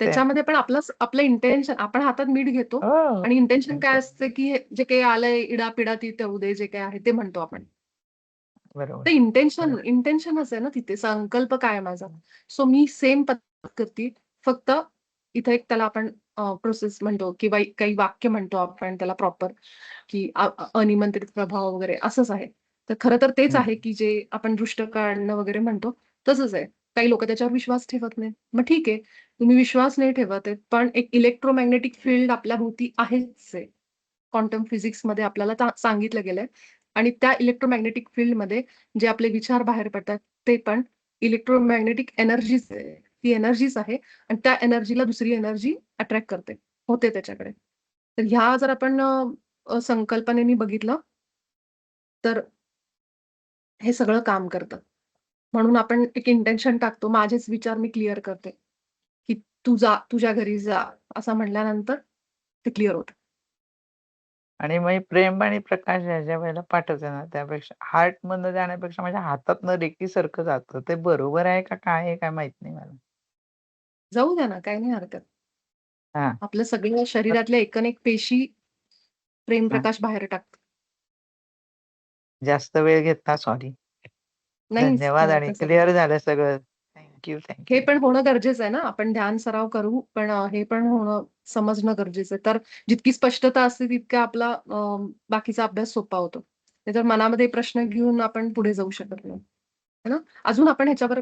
ते त्याच्यामध्ये पण आपलं इंटेन्शन आपण हातात मीठ घेतो हो. आणि इंटेन्शन काय नंतर असतं, की हे जे काही आलंय इडा-पिडा ती होऊ दे, जे काही आहे ते म्हणतो आपण. बरोबर. तर बरोबर. इंटेन्शनच आहे ना तिथे. संकल्प काय आहे माझा? सो मी सेम पद्धत करते. फक्त इथे एक त्याला आपण प्रोसेस म्हणतो किंवा काही वाक्य म्हणतो आपण त्याला प्रॉपर, की अनिमंत्रित प्रभाव वगैरे असंच आहे. तर खरं तर तेच हं, आहे, की जे आपण दृष्ट काढणं वगैरे म्हणतो तसंच आहे. काही लोकं त्याच्यावर विश्वास ठेवत नाहीत. मग ठीक आहे. तुम्ही विश्वास नाही ठेवत आहेत, पण एक इलेक्ट्रोमॅग्नेटिक फील्ड आपल्याभोवती आहेच आहे. क्वांटम फिजिक्समध्ये आपल्याला सांगितलं गेलंय आणि त्या इलेक्ट्रोमॅग्नेटिक फील्डमध्ये जे आपले विचार बाहेर पडतात, ते पण इलेक्ट्रोमॅग्नेटिक एनर्जीच आहे. ती एनर्जीच आहे आणि त्या एनर्जीला दुसरी एनर्जी अट्रॅक्ट करते, होते त्याच्याकडे. तर ह्या जर आपण संकल्पनेने बघितलं, तर हे सगळं काम करतं. म्हणून आपण एक इंटेन्शन टाकतो. माझेच विचार मी क्लिअर करते, की "तू जा, तुझ्या घरी जा." असं म्हटल्यानंतर ते क्लिअर होतं. आणि मग प्रेम आणि प्रकाश ज्या वेळेला पाठवते ना, त्यापेक्षा हार्टमधनं जाण्यापेक्षा माझ्या हातातनं रेकीसारखं जातं. ते बरोबर आहे का काय आहे काय माहीत नाही मला. जाऊ द्या ना, काही नाही हरकत. हां, आपल्या सगळ्या तर शरीरातल्या एकूण-एक पेशी हां, प्रेमप्रकाश बाहेर टाकतात. जास्त वेळ घेतला सॉरी. नाही धन्यवाद आणि तसं काही क्लिअर झालं सगळं. थँक हे यू. पण होणं गरजेचं आहे ना. आपण ध्यान सराव करू, पण हे पण होणं समजणं गरजेचं आहे. तर जितकी स्पष्टता असते तितका आपला बाकीचा अभ्यास सोपा होतो. नाहीतर मनामध्ये प्रश्न घेऊन आपण पुढे जाऊ शकत नाही. है ना? अजून आपण ह्याच्यावर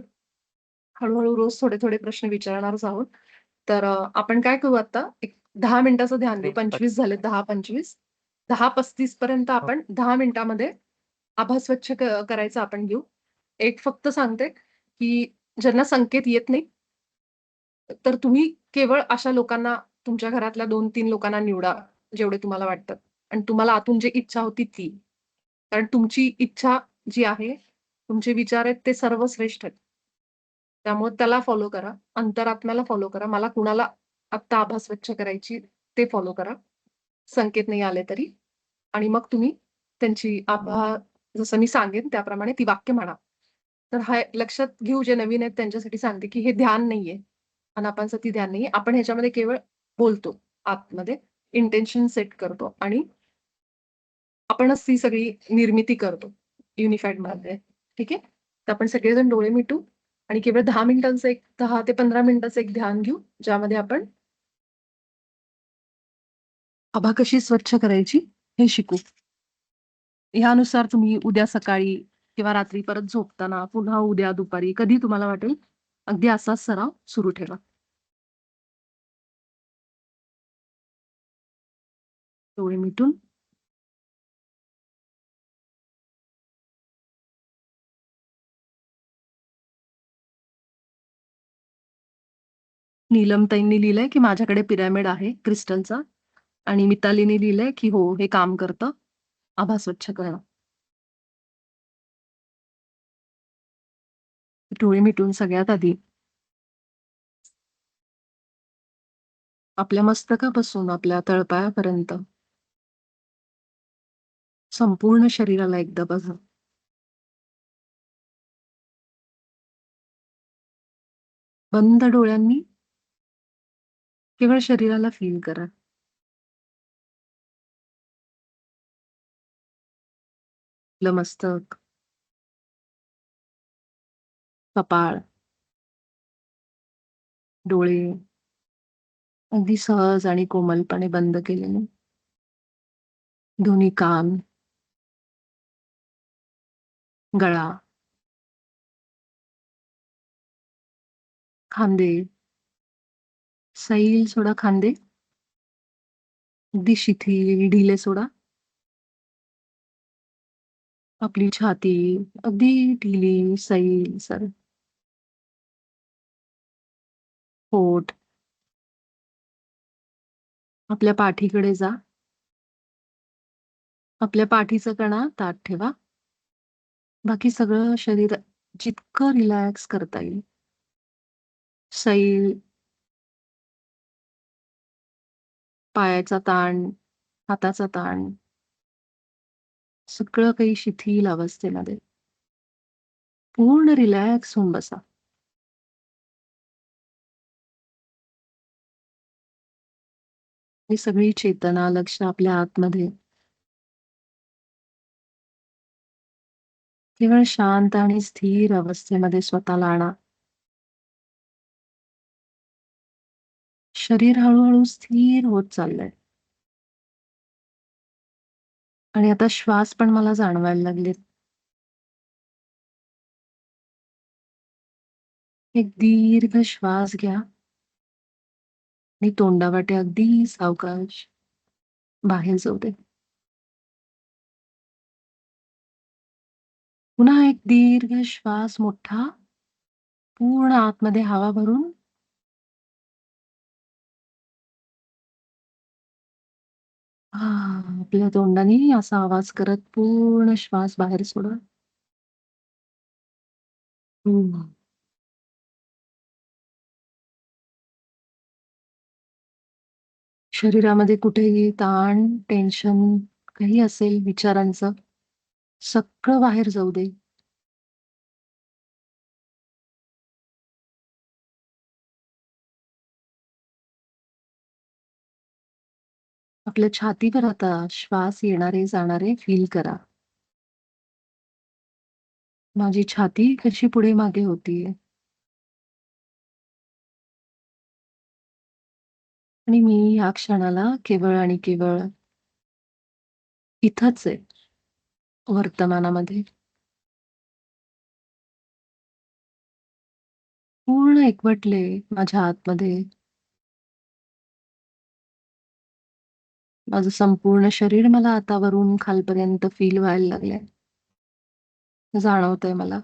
हळू रोज थोडे-थोडे प्रश्न विचारणारच आहोत. तर आपण काय करू आता, एक 10 मिनिटाचं ध्यान घेऊ. प्रेम 25 झाले 10-25. 10:35 पर्यंत हो, आपण 10 मिनिटामध्ये आभास स्वच्छ करायचा आपण घेऊ. एक फक्त सांगते, की ज्यांना संकेत येत नाही, तर तुम्ही केवळ अशा लोकांना तुमच्या घरातल्या 2-3 लोकांना निवडा, जेवढे तुम्हाला वाटतात आणि तुम्हाला आतून जी इच्छा होती ती. कारण तुमची इच्छा जी आहे, तुमचे विचार आहेत ते सर्वश्रेष्ठ आहेत. त्यामुळे त्याला फॉलो करा. अंतरात्म्याला फॉलो करा. मला कुणाला आत्ता आभा स्वच्छ करायची ते फॉलो करा. संकेत नाही आले तरी. आणि मग तुम्ही त्यांची आभा जसं मी सांगेन त्याप्रमाणे ती वाक्य म्हणा. तर हा लक्षात घेऊ जे नवीन आहेत त्यांच्यासाठी सांगते, की हे ध्यान नाहीये. आनापानसती ध्यान नाहीये. आपण ह्याच्यामध्ये केवळ बोलतो आतमध्ये. इंटेन्शन सेट करतो आणि आपणच ती सगळी निर्मिती करतो युनिफाईडमध्ये. ठीक आहे? तर आपण सगळेजण डोळे मिटू आणि केवळ 10 मिनिटांचं 10 ते 15 मिनिटाचं एक ध्यान घेऊ, ज्यामध्ये आपण आभा कशी स्वच्छ करायची हे शिकू. ह्यानुसार तुम्ही उद्या सकाळी किंवा रात्री परत झोपताना, पुन्हा उद्या दुपारी कधी तुम्हाला वाटेल, अगदी असाच सराव सुरू ठेवा. डोळे मिटून नीलमताईंनी लिहिलंय, की माझ्याकडे पिरॅमिड आहे क्रिस्टलचा आणि मितालीने लिहिलंय, की हो, हे काम करतं. आभा स्वच्छ करणं. डोळे मिटून सगळ्यात आधी आपल्या मस्तकापासून आपल्या तळपायापर्यंत संपूर्ण शरीराला एकदा बघा. बंद डोळ्यांनी केवळ शरीराला फील करा. आपलं मस्तक, कपाळ, डोळे अगदी सहज आणि कोमलपणे बंद केलेले. दोन्ही कान, गळा, खांदे, सैल सोडा खांदे, अगदी शिथिल ढिले सोडा. आपली छाती अगदी ढिली सैल सर. पोट, आपल्या पाठीकडे जा. आपल्या पाठीचा कणा ताठ ठेवा. बाकी सगळं शरीर जितकं रिलॅक्स करता येईल. सैल, पायाचा ताण, हाताचा ताण, सगळं काही शिथिल अवस्थेमध्ये. पूर्ण रिलॅक्स होऊन बसा. ही सगळी चेतना, लक्ष आपल्या आतमध्ये केवळ शांत आणि स्थिर अवस्थेमध्ये स्वतःला आणा. शरीर हळूहळू स्थिर होत चाललंय आणि आता श्वास पण मला जाणवायला लागलेत. एक दीर्घ श्वास घ्या आणि तोंडावाटे अगदी सावकाश बाहेर जाऊ दे. पुन्हा एक दीर्घ श्वास मोठा पूर्ण आतमध्ये हवा भरून आपल्या तोंडाने असा आवाज करत पूर्ण श्वास बाहेर सोडा. शरीरामध्ये कुठेही ताण, टेन्शन काही असेल विचारांचं, सगळं बाहेर जाऊ दे. आपल्या छातीवर आता श्वास येणारे जाणारे फील करा. माझी छाती कशी पुढे मागे होतीये आणि मी या क्षणाला केवळ आणि केवळ इथंच आहे, वर्तमानामध्ये. पूर्ण एकवटले माझ्या आतमध्ये. माझं संपूर्ण शरीर मला आता वरून खालपर्यंत फील व्हायला लागलंय. जाणवतंय मला.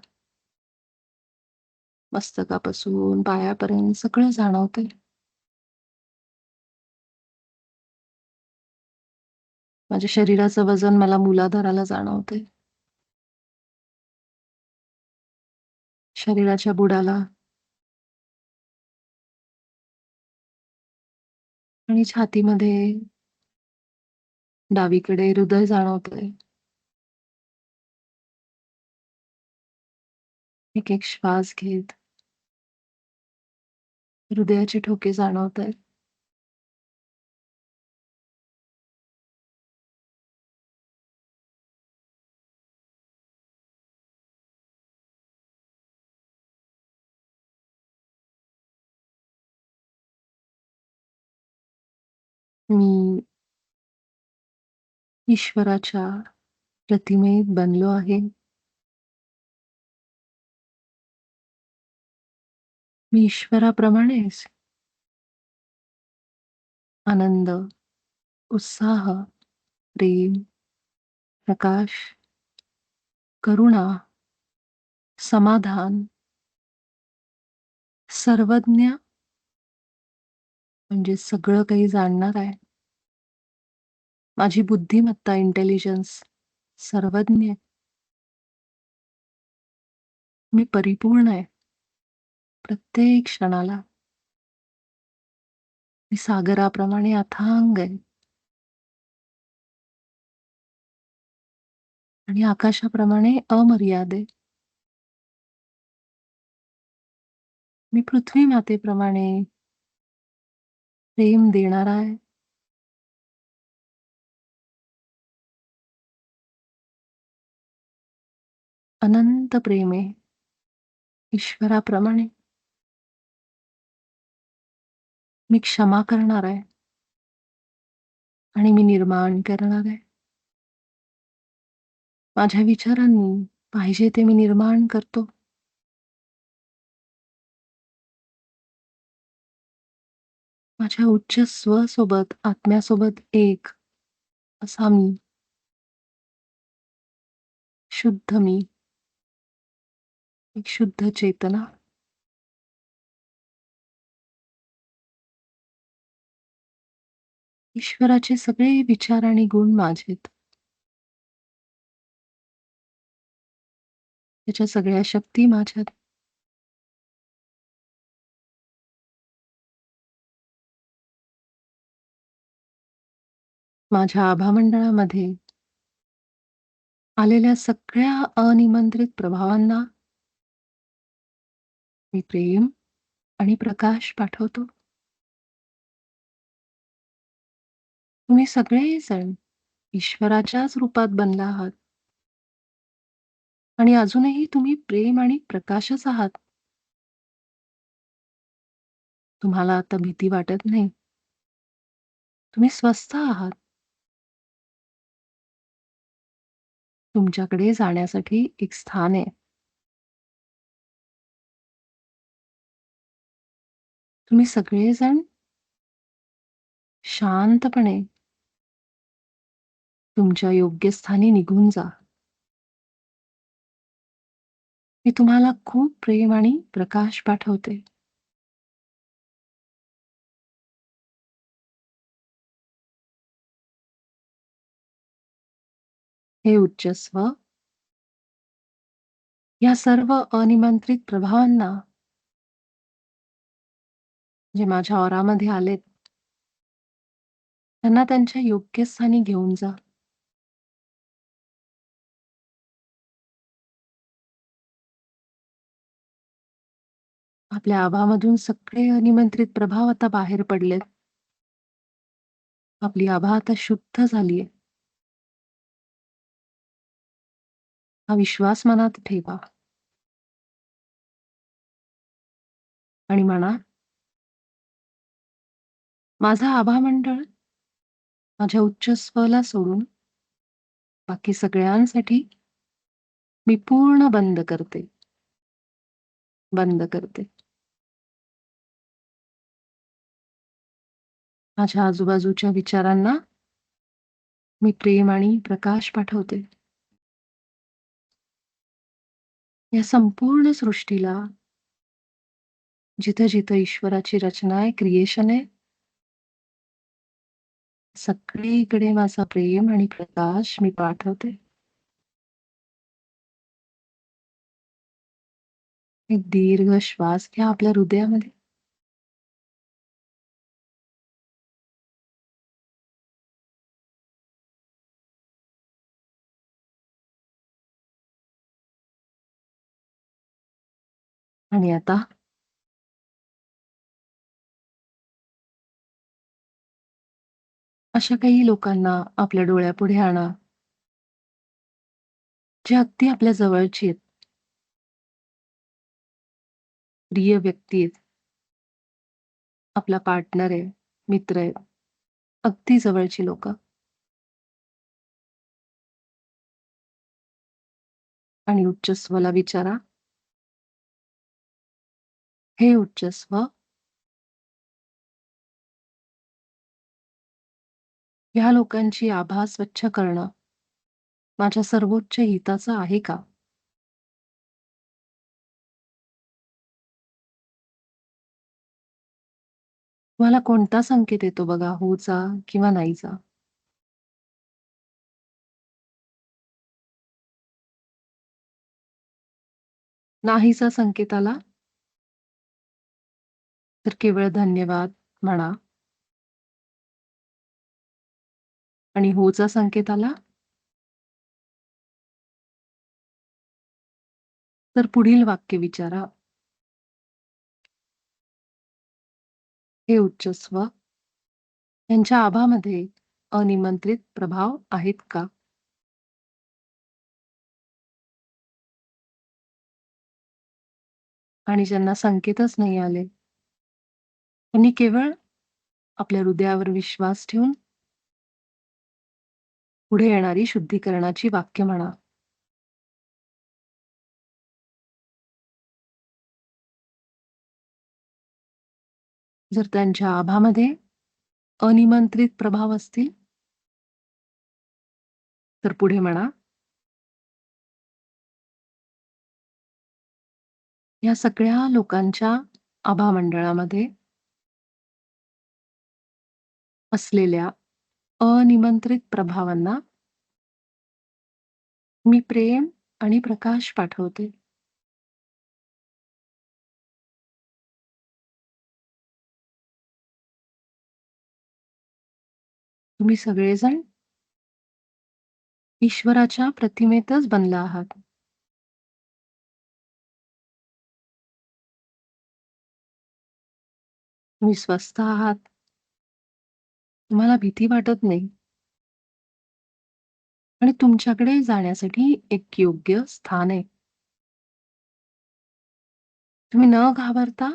मस्तकापासून पायापर्यंत सगळं जाणवतंय. माझ्या शरीराचं वजन मला मूलाधाराला जाणवतंय. शरीराच्या बुडाला आणि छातीमध्ये डावीकडे हृदय जाणवतंय. एक एक श्वास घेत हृदयाचे ठोके जाणवतायत. मी ईश्वराच्या प्रतिमेत बनलो आहे. मी ईश्वराप्रमाणेच आनंद, उत्साह, प्रेम, प्रकाश, करुणा, समाधान, सर्वज्ञ म्हणजे सगळं काही जाणणार आहे. माझी बुद्धिमत्ता, इंटेलिजन्स सर्वज्ञ आहे. मी परिपूर्ण आहे. प्रत्येक क्षणाला मी सागराप्रमाणे अथांग आहे आणि आकाशाप्रमाणे अमर्याद आहे. मी पृथ्वी मातेप्रमाणे प्रेम देणारा आहे. अनंत प्रेम आहे ईश्वराप्रमाणे. मी क्षमा करणार आहे आणि मी निर्माण करणार आहे. माझ्या विचारांनी पाहिजे ते मी निर्माण करतो. माझ्या उच्च स्वसोबत, आत्म्यासोबत एक असा मी, शुद्ध मी, एक शुद्ध चेतना. ईश्वराचे सगळे विचार आणि गुण माझेत. त्याच्या सगळ्या शक्ती माझ्यात. माझ्या आभामंडळामध्ये आलेल्या सगळ्या अनिमंत्रित प्रभावांना मी प्रेम आणि प्रकाश पाठवतो. तुम्ही सगळेजण ईश्वराच्याच रूपात बनला आहात आणि अजूनही तुम्ही प्रेम आणि प्रकाशच आहात. तुम्हाला आता भीती वाटत नाही. तुम्ही स्वस्थ आहात. तुमच्याकडे जाण्यासाठी एक स्थान आहे. तुम्ही सगळेजण शांतपणे तुमच्या योग्य स्थानी निघून जा. मी तुम्हाला खूप प्रेम आणि प्रकाश पाठवते. हे उच्चस्व या सर्व अनिमंत्रित प्रभावांना जे माझ्या ऑरामध्ये आलेत त्यांना त्यांच्या योग्य स्थानी घेऊन जा. आपल्या आभामधून सगळे अनिमंत्रित प्रभाव आता बाहेर पडलेत. आपली आभा आता शुद्ध झालीये. हा विश्वास मनात ठेवा आणि म्हणा, माझा आभामंडळ माझ्या उच्च स्वला सोडून बाकी सगळ्यांसाठी मी पूर्ण बंद करते. बंद करते. माझ्या आजूबाजूच्या विचारांना मी प्रेम आणि प्रकाश पाठवते. या संपूर्ण सृष्टीला जिथं जिथं ईश्वराची रचना आहे, क्रिएशन आहे, सगळीकडे माझा प्रेम आणि प्रकाश मी पाठवते. एक दीर्घ श्वास घ्या आपल्या हृदयामध्ये. आणि आता अशा काही लोकांना आपल्या डोळ्यापुढे आणा, जे अगदी आपल्या जवळची आहेत, प्रिय व्यक्ती आहेत, आपला पार्टनर आहे, मित्र आहे, अगदी जवळची लोक. आणि उच्चस्वला विचारा, हे उच्चस्व, ह्या लोकांची आभा स्वच्छ करणं माझ्या सर्वोच्च हिताचं आहे का? तुम्हाला कोणता संकेत येतो बघा, होचा किंवा नाहीचा? नाहीचा संकेत आला तर केवळ धन्यवाद म्हणा. आणि होचा संकेत आला तर पुढील वाक्य विचारा, हे उच्चस्व, यांच्या आभामध्ये अनिमंत्रित प्रभाव आहेत का? आणि ज्यांना संकेतच नाही आले, त्यांनी केवळ आपल्या हृदयावर विश्वास ठेवून पुढे येणारी शुद्धीकरणाची वाक्य म्हणा. जर त्यांच्या आभामध्ये अनिमंत्रित प्रभाव असतील तर पुढे म्हणा, या सगळ्या लोकांच्या आभा मंडळामध्ये असलेल्या अनिमंत्रित प्रभावांना मी प्रेम आणि प्रकाश पाठवते. तुम्ही सगळेजण ईश्वराच्या प्रतिमेतच बनला आहात. तुम्ही स्वस्थ आहात, तुम्हाला भीती वाटत नाही, आणि तुमच्याकडे जाण्यासाठी एक योग्य स्थान आहे. तुम्ही न घाबरता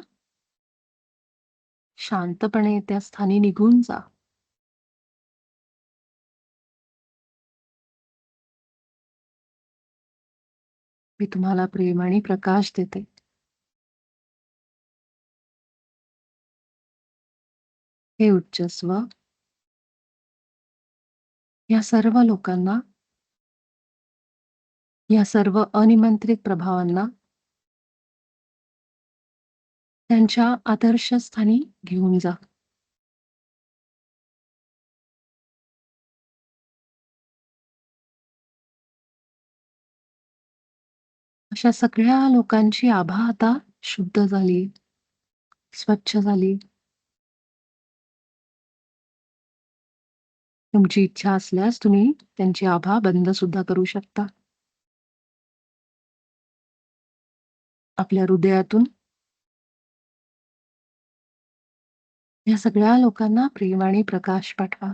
शांतपणे त्या स्थानी निघून जा. मी तुम्हाला प्रेम आणि प्रकाश देते. हे उच्चस्व, या सर्व लोकांना, या सर्व अनिमंत्रित प्रभावांना त्यांच्या आदर्श स्थानी घेऊन जा. अशा सगळ्या लोकांची आभा आता शुद्ध झाली, स्वच्छ झाली. तुमची इच्छा असल्यास तुम्ही त्यांची आभा बंद सुद्धा करू शकता. आपल्या हृदयातून या सगळ्या लोकांना प्रेम आणि प्रकाश पाठवा.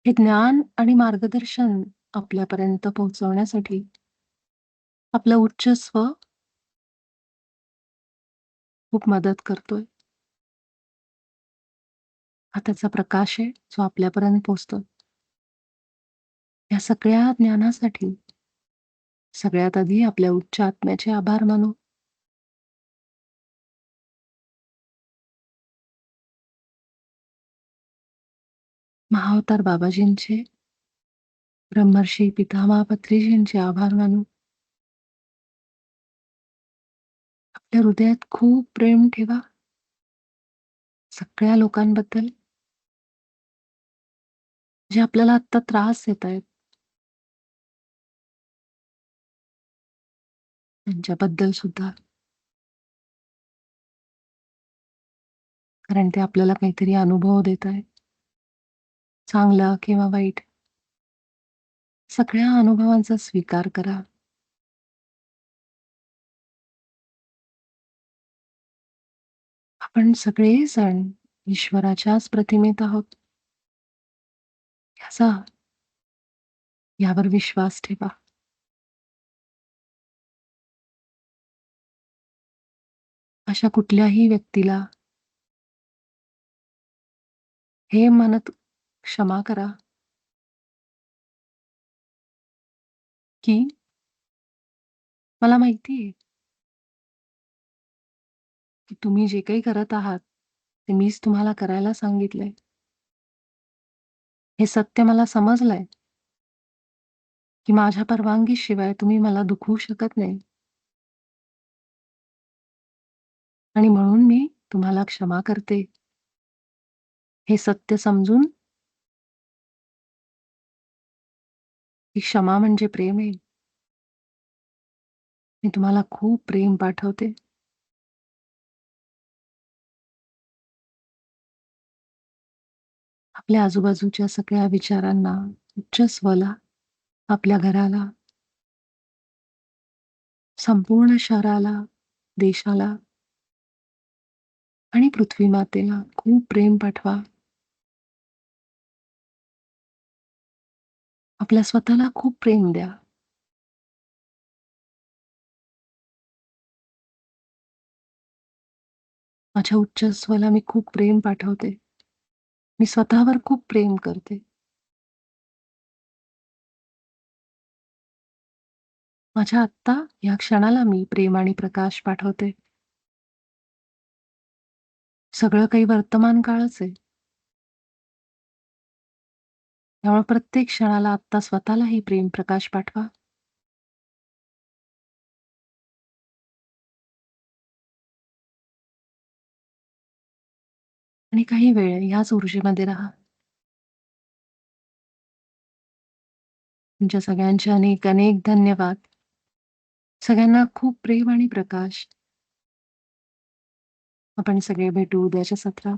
हे ज्ञान आणि मार्गदर्शन आपल्यापर्यंत पोहोचवण्यासाठी आपलं उच्चस्व खूप मदत करतोय. हा त्याचा प्रकाश आहे जो आपल्यापर्यंत पोहोचतो. या सगळ्या ज्ञानासाठी सगळ्यात आधी आपल्या उच्च आत्म्याचे आभार मानू. महाअवतार बाबाजींचे ब्रह्मर्षी पितामह पत्रीजींचे आभार मानू. आपल्या हृदयात खूप प्रेम ठेवा सगळ्या लोकांबद्दल जे आपल्याला आत्ता त्रास देत आहेत. त्यांच्याबद्दल सुद्धा, कारण ते आपल्याला काहीतरी अनुभव देत आहेत, चांगला किंवा वाईट. सगळ्या अनुभवांचा स्वीकार करा. आपण सगळेजण ईश्वराच्याच प्रतिमेत आहोत यावर विश्वास ठेवा. अशा कुठल्याही व्यक्तीला हे म्हणत क्षमा करा की मला माहिती आहे की तुम्ही जे काही करत आहात ते मीच तुम्हाला करायला सांगितलंय. हे सत्य मला समजलंय की माझ्या परवानगीशिवाय तुम्ही मला दुखवू शकत नाही, आणि म्हणून मी तुम्हाला क्षमा करते. हे सत्य समजून ही क्षमा म्हणजे प्रेम आहे. मी तुम्हाला खूप प्रेम पाठवते. आपल्या आजूबाजूच्या सगळ्या विचारांना, उच्चस्वला, आपल्या घराला, संपूर्ण शहराला, देशाला आणि पृथ्वी मातेला खूप प्रेम पाठवा. आपल्या स्वतःला खूप प्रेम द्या. माझ्या उच्चस्वला मी खूप प्रेम पाठवते. मी स्वतःवर खूप प्रेम करते. माझ्या आत्ता या क्षणाला मी प्रेम आणि प्रकाश पाठवते. सगळं काही वर्तमान काळच आहे. त्यामुळे प्रत्येक क्षणाला आत्ता स्वतःलाही प्रेम प्रकाश पाठवा. आणि काही वेळ ह्याच ऊर्जेमध्ये राहा. तुमच्या सगळ्यांचे अनेक अनेक धन्यवाद. सगळ्यांना खूप प्रेम आणि प्रकाश. आपण सगळे भेटू उद्याच्या सत्रात.